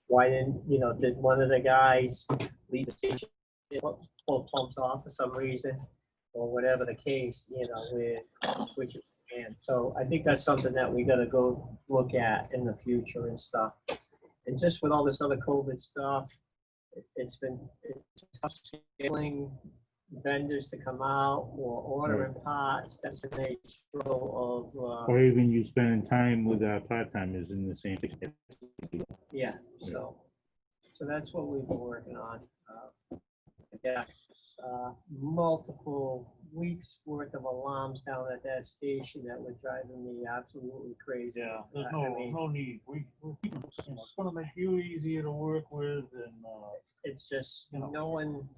why didn't, did one of the guys leave the station, both pumps off for some reason, or whatever the case, which and so I think that's something that we gotta go look at in the future and stuff. And just with all this other COVID stuff, it's tough scaling vendors to come out or ordering parts. That's been a struggle of, Or even you spending time with part-timers in the same. yeah, so that's what we've been working on. Yeah, multiple weeks worth of alarms down at that station that were driving me absolutely crazy. Yeah, there's I mean, no need. It's gonna make you easier to work with and, it's just knowing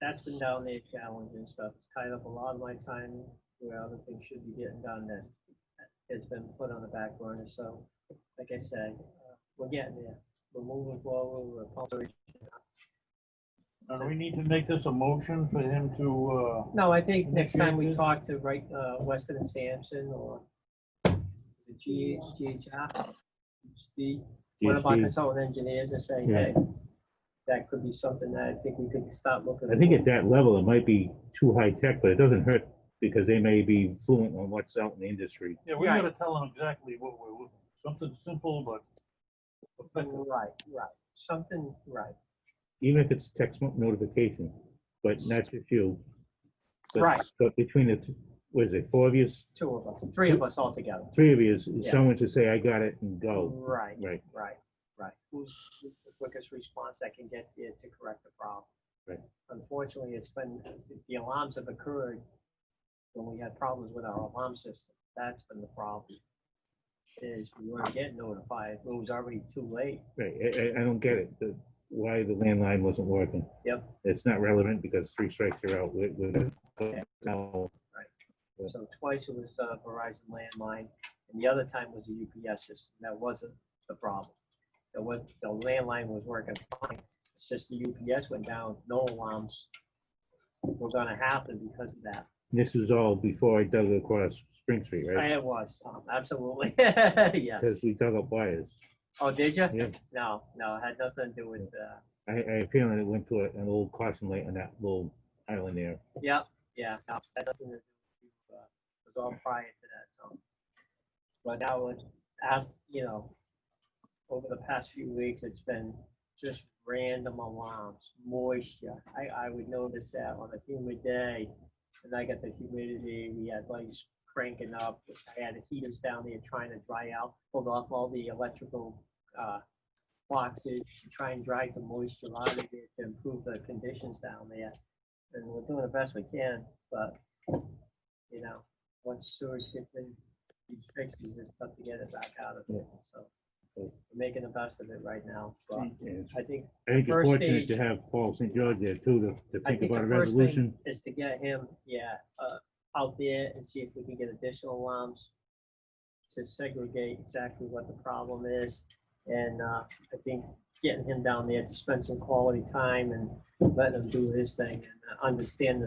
that's been down there challenging stuff. It's tied up a lot of my time where other things should be getting done that it's been put on the back burner. So, like I said, we're getting there. We're moving forward. We're pumping. do we need to make this a motion for him to, No, I think next time we Initiate talk to Weston and Sampson or is it GHR? One of our GHD. consultant engineers and say, Yeah. hey, that could be something that I think we could start looking. I think for. at that level, it might be too high tech, but it doesn't hurt because they may be fluent on what's out in the industry. yeah, we Right. gotta tell him exactly what we're looking, something simple but effective. Right, something, right. Even if it's text notification, but not just you. But- Right. But between what is it, 4 of you, 2 of us, 3 of us all together. 3 of you, Yeah. someone should say, I got it and go. Right, Right. Who's the quickest response that can get there to correct the problem? Right. Unfortunately, the alarms have occurred when we had problems with our alarm system. That's been the problem. Is we weren't getting notified. It was already too late. Right, I don't get it, why the landline wasn't working. Yep. It's not relevant because 3 strikes are out with no. Yeah. So twice it was Verizon landline, and the other time was a UPS system. That wasn't the problem. The landline was working fine. It's just the UPS went down. No alarms were gonna happen because of that. This was all before I dug across Spring Street, right? It was, Tom, absolutely. Yes. Because we dug up wires. Oh, did you? Yeah. No, it had nothing to do with, I have a feeling it went to an old caution light on that little island there. yeah, no, that had nothing to do with, it was all prior to that, Tom. But now, over the past few weeks, it's been just random alarms, moisture. I would notice that on a humid day, and I got the humidity, we had lights cranking up. I had heaters down there trying to dry out, pulled off all the electrical boxes to try and dry the moisture out of it to improve the conditions down there. And we're doing the best we can, but, once sewage gets in these fixes, it's tough to get it back out of it. So we're making the best of it right now. But And I think I think you're first fortunate to stage- have Paul St. George there too, to I think think about a the first thing resolution. is to get him, out there and see if we can get additional alarms to segregate exactly what the problem is. And I think getting him down there to spend some quality time and letting him do his thing and understanding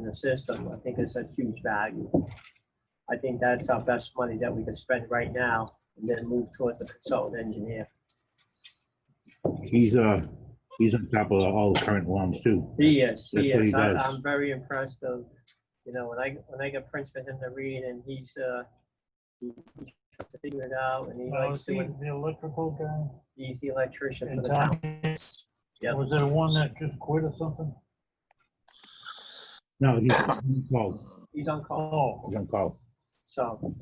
the system, I think is a huge value. I think that's our best money that we can spend right now and then move towards a consultant engineer. He's on top of all the current alarms too. He is. That's what he does. I'm very impressed of, when I get prints for him to read and he's he tries to figure it out and he likes Is he doing, the electrical guy? he's the electrician for And the town. Tom, Yep. was there one that just quit or something? No, he's on call. He's on call. Oh, He's on call. So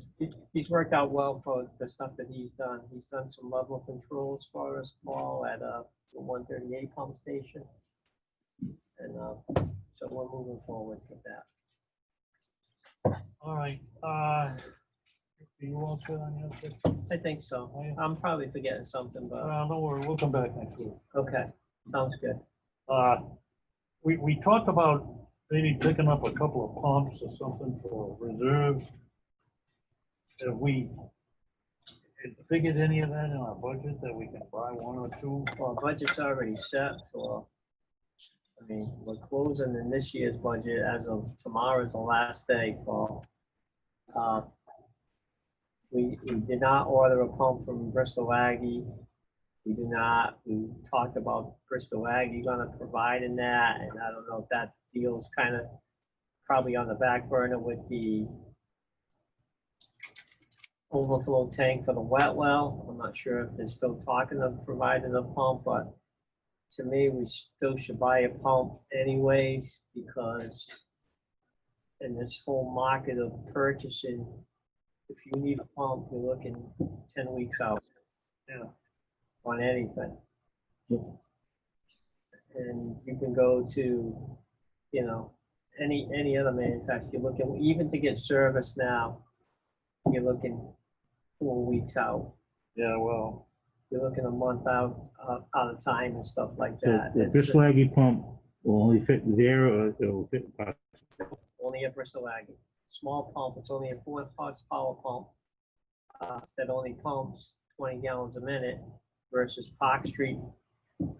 he's worked out well for the stuff that he's done. He's done some level controls for us, Paul, at the 138 pump station. And so we're moving forward with that. All right, do you all set on your side? I think so. I'm probably forgetting something, but Don't worry, we'll come back next week. okay, sounds good. We talked about maybe picking up a couple of pumps or something for reserve. Have we figured any of that in our budget that we can buy one or two? Well, budget's already set for, I mean, we're closing in this year's budget as of tomorrow's the last day, Paul. We did not order a pump from Bristol Aggie. We talked about Bristol Aggie gonna provide in that, and I don't know if that deal's kind of probably on the back burner with the overflow tank for the wet well. I'm not sure if they're still talking of providing a pump, but to me, we still should buy a pump anyways, because in this whole market of purchasing, if you need a pump, you're looking 10 weeks out. Yeah. On anything. Yep. And you can go to, you know, any other manufacturer. You're looking, even to get service now, you're looking 4 weeks out. Yeah, well, You're looking a month out of time and stuff like So that. the It's Bristol Aggie pump will only fit there, or it'll fit, only a Bristol Aggie. Small pump, it's only a 4 horsepower pump that only pumps 20 gallons a minute versus Park Street,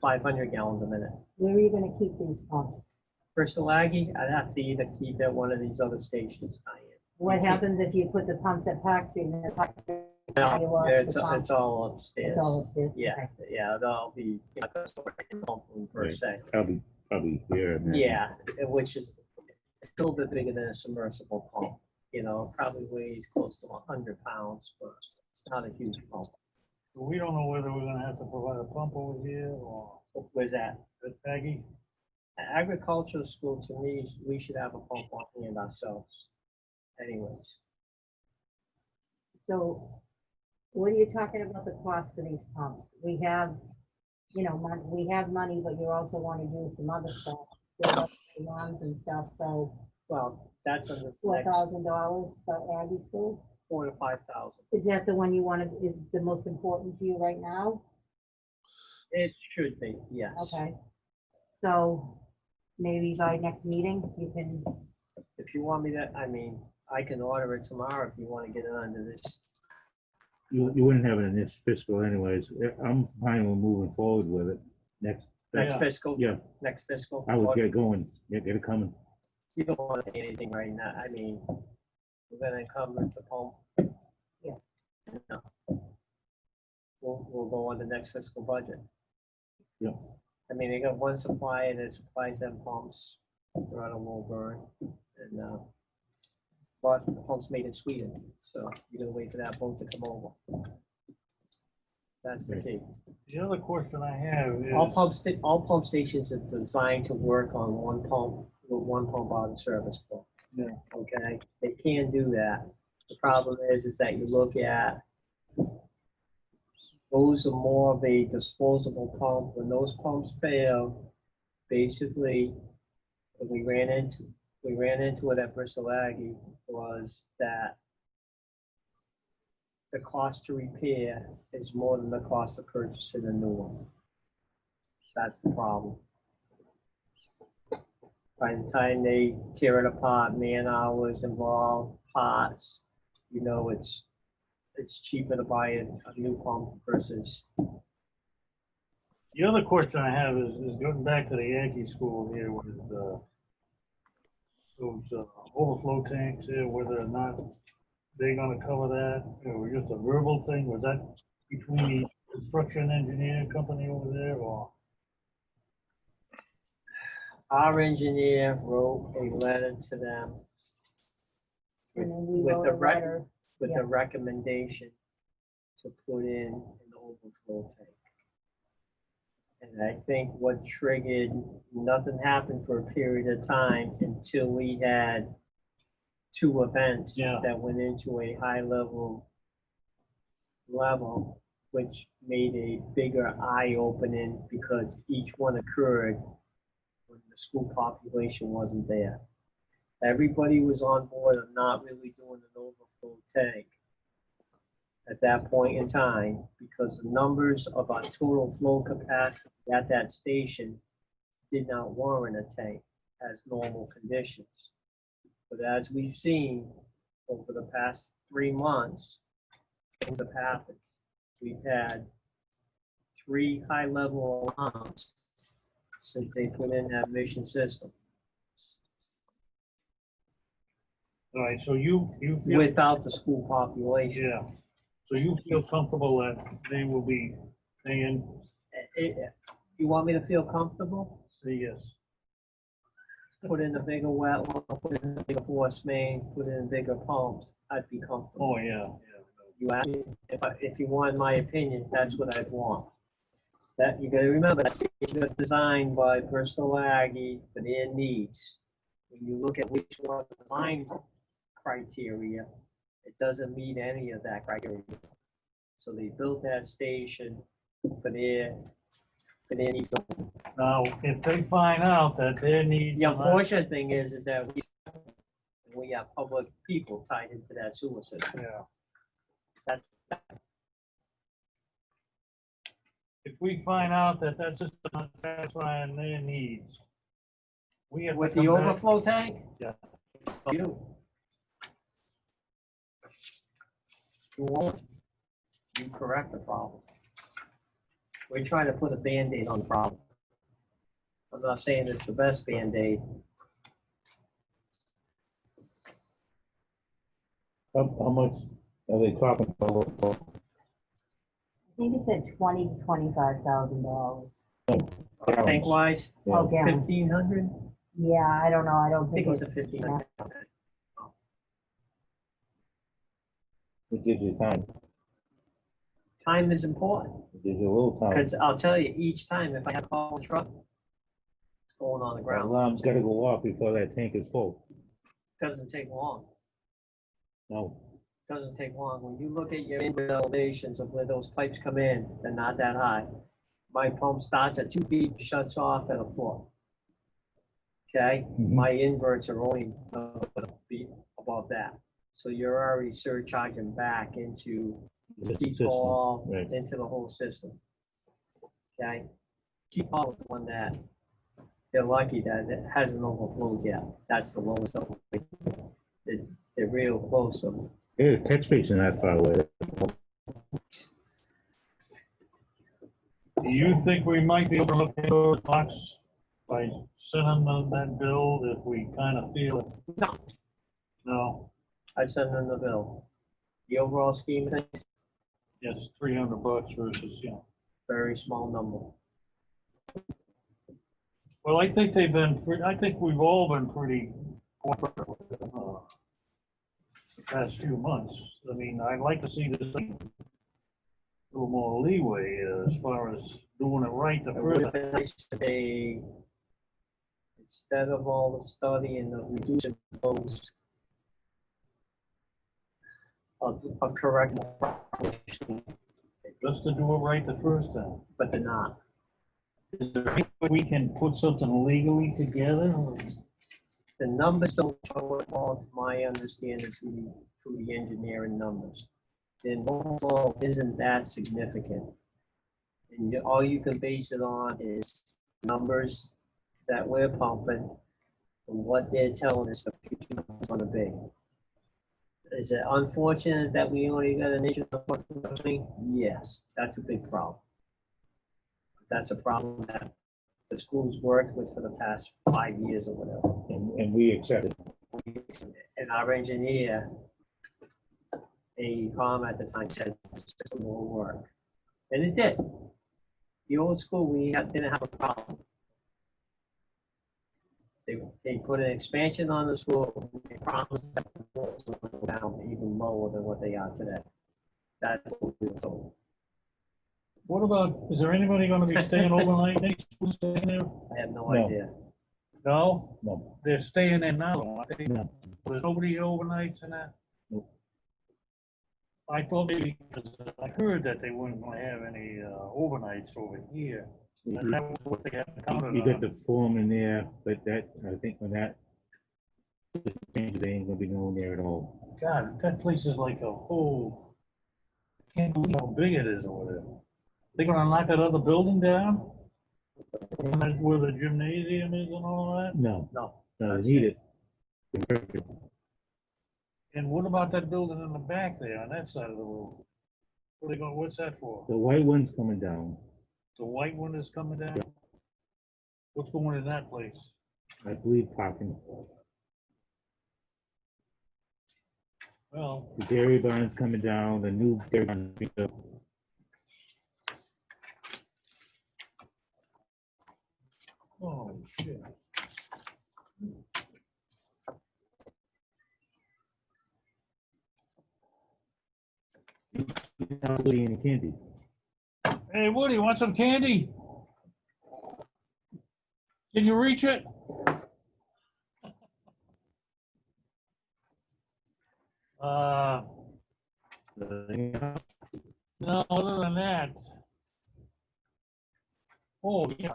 500 gallons a minute. Where are you gonna keep these pumps? Bristol Aggie, I'd have to either keep at one of these other stations, Diane. What happens if you put the pumps at Park Street and the Park Street? No, You lost yeah, the pump? it's all upstairs. It's all upstairs? Yeah, Okay. yeah, that'll be, you know, that's what I can pump room per Right. se. probably here. and there. Yeah, which is still a bit bigger than a submersible pump. You know, probably weighs close to 100 pounds, but it's not a huge pump. we don't know whether we're gonna have to provide a pump over here or Where's that? at Aggie. Agricultural school, to me, we should have a pump on hand ourselves. Anyways, So what are you talking about the cost for these pumps? We have, you know, we have money, but you also want to do some other stuff, build up the lawns and stuff, so well, that's on the next $4,000 for Aggie School? 4,000 to 5,000. Is that the one you want to, is the most important to you right now? It should be, yes. Okay. So maybe by next meeting, you can, If you want me to, I mean, I can order it tomorrow if you want to get it under this. You wouldn't have it in this fiscal anyways. I'm fine with moving forward with it. Next Yeah. Fiscal? Yeah. Next fiscal? I would get it going, get it coming. You don't want to pay anything right now. I mean, we're gonna encumber the pump. Yeah. No. We'll go on the next fiscal budget. Yeah. I mean, they got one supplier that supplies them pumps. They're out of Woburn. And, but the pump's made in Sweden, so you're gonna wait for that boat to come over. That's the key. The other question I have is. All pump stations are designed to work on one pump, with one pump out of service pump. Yeah. Okay, they can do that. The problem is that you look at, those are more of a disposable pump. When those pumps fail, basically, what we ran into it at Bristol Aggie was that the cost to repair is more than the cost of purchasing a new one. That's the problem. By the time they tear it apart, man hours involved, parts, you know, it's cheaper to buy a new pump versus, The other question I have is going back to the Yankee school here with those overflow tanks here, whether or not they're gonna cover that, or just a verbal thing, was that between the construction engineer company over there, or? our engineer wrote a letter to them and then we with wrote the a rec- letter. with Yeah. the recommendation to put in an overflow tank. And I think what triggered, nothing happened for a period of time until we had two events Yeah. that went into a high level, which made a bigger eye-opening because each one occurred when the school population wasn't there. Everybody was on board of not really doing an overflow tank at that point in time because the numbers of our total flow capacity at that station did not warrant a tank as normal conditions. But as we've seen over the past 3 months, things have happened. We've had 3 high-level alarms since they put in that mission system All right, so you feel, without the school population. yeah, so you feel comfortable that they will be paying, You want me to feel comfortable? say yes. Put in a bigger well, put in a bigger force main, put in bigger pumps, I'd be comfortable. Oh, yeah, You ask me, if you want my opinion, that's what I'd want. That, you gotta remember, that station was designed by Bristol Aggie for their needs. When you look at which one of the design criteria, it doesn't meet any of that criteria. So they built that station for their needs. Now, if they find out that their needs. The unfortunate thing is that we have public people tied into that sewer system. Yeah. That's, If we find out that that's just not satisfying their needs, we have to with the come back. overflow tank? Yeah. You. You won't. You correct the problem. We're trying to put a Band-Aid on the problem. I'm not saying it's the best Band-Aid. How much are they talking about? I think it's at $20,000 to $25,000. Tank wise, Yeah. Oh, yeah. 1,500? Yeah, I don't know, I don't I think think it was it's, a 1,500. It gives you time, Time is important. it gives you a little time. Because I'll tell you, each time if I have a call truck, it's going on the The ground. alarm's gotta go off before that tank is full. Doesn't take long. No, Doesn't take long. When you look at your inward elevations of where those pipes come in, they're not that high. My pump starts at 2 feet, shuts off at 1 foot. Okay, Mhm. my inverts are only be above that. So you're already surcharging back into it's a Keep system, Hall, right. into the whole system. Okay, Keep Hall is the one that they're lucky that it hasn't overflowed yet. That's the lowest of it. They're real close. So Yeah, the catch basin not far away. Do you think we might be able to look at those box by sending them that bill if we kind of feel it? No. No, I send them the bill. The overall scheme of things, yes, $300 versus, you know. very small number. Well, I think they've been, I think we've all been pretty cooperative the past few months. I mean, I'd like to see this thing a little more leeway as far as doing it right the It would first. have been nice if they, instead of all the study and the reducing flows of correct, Just to do it right the first time. but they're not. Is there any way we can put something legally together? The numbers don't show it all, to my understanding, through the engineering numbers. The overflow isn't that significant. And all you can base it on is numbers that we're pumping and what they're telling us the future number is gonna be. Is it unfortunate that we only got an inch of water? Yes, that's a big problem. That's a problem that the school's worked with for the past 5 years or whatever. And we accept it. And our engineer, AECom at the time, said the system will work. And it did. The old school, didn't have a problem. They put an expansion on the school, and they promised that the walls would go down even lower than what they are today. That's what we were told. What about, is there anybody gonna be staying overnight next week, staying there? I have no No. idea. No, No, they're staying in now, aren't they? no. There's nobody overnights in that? Nope. I thought maybe, because I heard that they weren't gonna have any overnights over here. And that was what they had counted You got on. the form in there, but that, I think when that changes, they ain't gonna be going there at all. God, that place is like a whole, can't believe how big it is over there. They gonna knock that other building down? Where the gymnasium is and all that? No, No. no, That's they need it. it. And what about that building in the back there on that side of the road? What are they going, what's that for? The white one's coming down. The white one is coming down? What's going in that place? I believe parking. Well, The dairy barn's coming down, the new dairy barn. oh, shit. Woody and candy. Hey, Woody, want some candy? Can you reach it? Uh, no, other than that. Oh, yeah.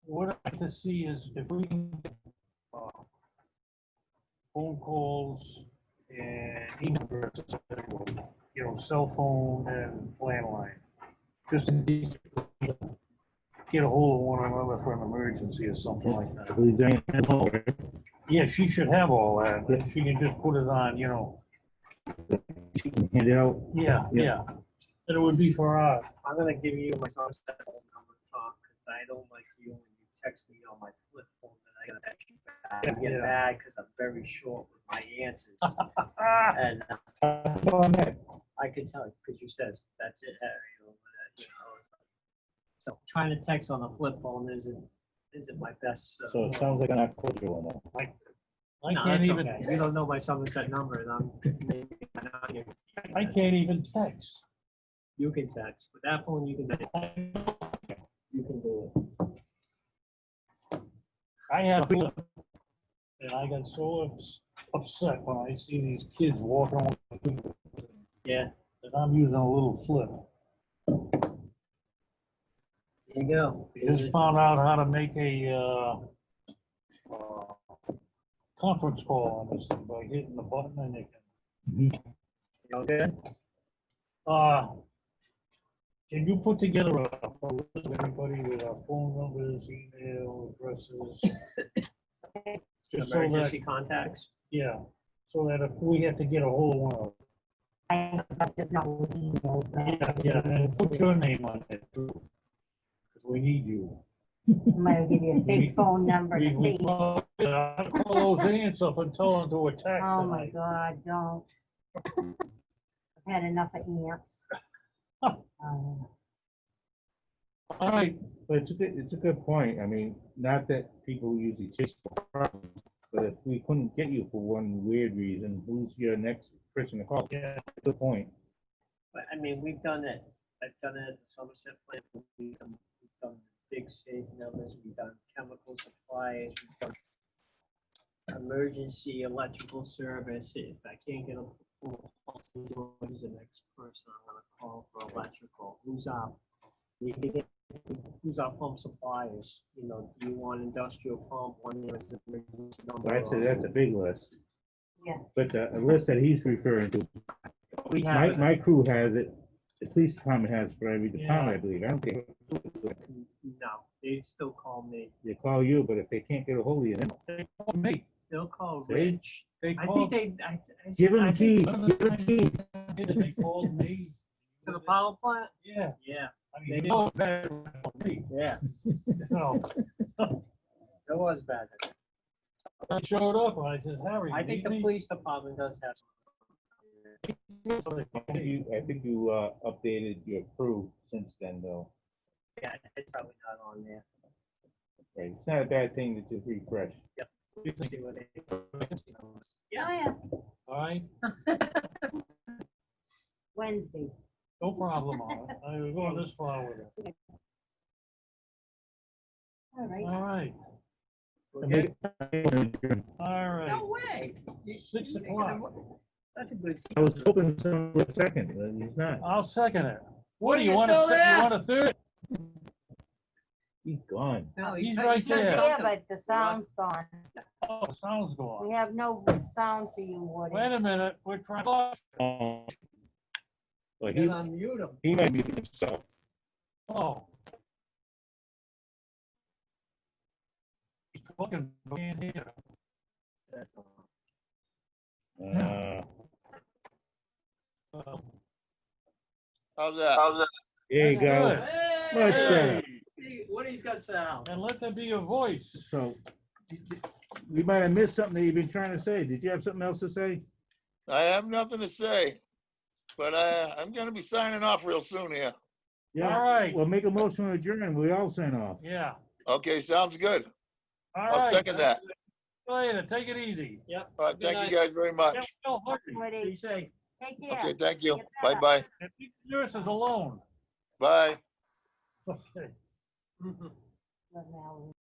What I'd like to see is if we can get phone calls and email addresses, you know, cell phone and landline. Just in case get a hold of one another for an emergency or something like I that. believe Diane had all, right? Yeah, she should have all that. If she can just put it on, you know. She can hand it out. Yeah, Yeah. yeah. And it would be for I'm gonna give you my son's cell phone number, Tom, because I don't like you when you text me on my flip phone, and I gotta text you back. I get Yeah. mad because I'm very short with my answers. And I can tell you, because you says, that's it, Harry, or whatever, you know. So trying to text on a flip phone isn't my best. So it sounds like an cordial one. I No, can't that's even, okay. You don't know my Somerset number, and I'm maybe not here. I can't even text. You can text, with that phone, you can do it. I have, and I got so upset when I see these kids walking on, Yeah, and I'm using a little flip. there you go. I just found out how to make a, conference call on this thing by hitting the button and it can. You okay? Can you put together a list of everybody with our phone numbers, email addresses? Just so that, Emergency contacts? yeah, so that if we have to get a hold of one of I, that's just not what emails, them, but yeah, and put your name on it too. Because we need you. I'm gonna give you a big phone number to We me. call those ants up and tell them to attack Oh my tonight. God, don't. I've had enough of ants. All right, But it's a good point. I mean, not that people usually chase for problems, but if we couldn't get you for one weird reason, who's your next person to call? yeah, Good point. But I mean, we've done it. I've done it at the Somerset plant. We've done dig safe numbers. We've done chemical supplies. We've done emergency electrical service. If I can't get a who's the next person I'm gonna call for electrical? Who's our pump suppliers? You know, do you want industrial pump? One there is emergency number. That's a big list. Yeah. But the list that he's referring to, We have. my crew has it, the police department has for every department, I Yeah. believe. I don't think No, they still call me. they call you, but if they can't get a hold of you, then they called me. They'll call See? Rich. They I think called, they. give them I the think- keys, give them the keys. they called me. To the power plant? Yeah, Yeah, I mean, you know, it's bad for me, yeah. you know. It was bad. I showed up and I said, Harry. I think the police. police department does have some. I think you updated your crew since then, though. Yeah, it's probably not on there. Right? It's not a bad thing to just refresh. You can see what they. Oh, yeah. All right, Wednesday. no problem on it. I was going this far with it. All right, Okay? all right. No way. 6 o'clock. That's a good. I was hoping someone would second, but he's not. I'll second it. What Woody, do you you want still to, there? you want a third? He's gone. No, He's said- right said there. Yeah, something. but the sound's gone. Oh, the sound's gone. We have no sound for you, Woody. Wait a minute, we're trying. Oh. Well, Then unmute him. he might be himself. Oh. He's talking, but he can't hear. That's all. How's that? There you go. Good. Much better. Hey, Woody's got sound. And let there be a voice. So, we might have missed something that you've been trying to say. Did you have something else to say? I have nothing to say, but I'm gonna be signing off real soon here. All right. Well, make a motion to adjourn. We all sign off. Yeah. Okay, sounds good. All I'll right. second that. See you later. Take it easy. Yep. All right, Good thank night. you guys very much. Yeah, well, hurry. Be Woody, safe. take care. Okay, thank you. Get better. Bye-bye. And leave the nurses alone. Bye. Okay. But now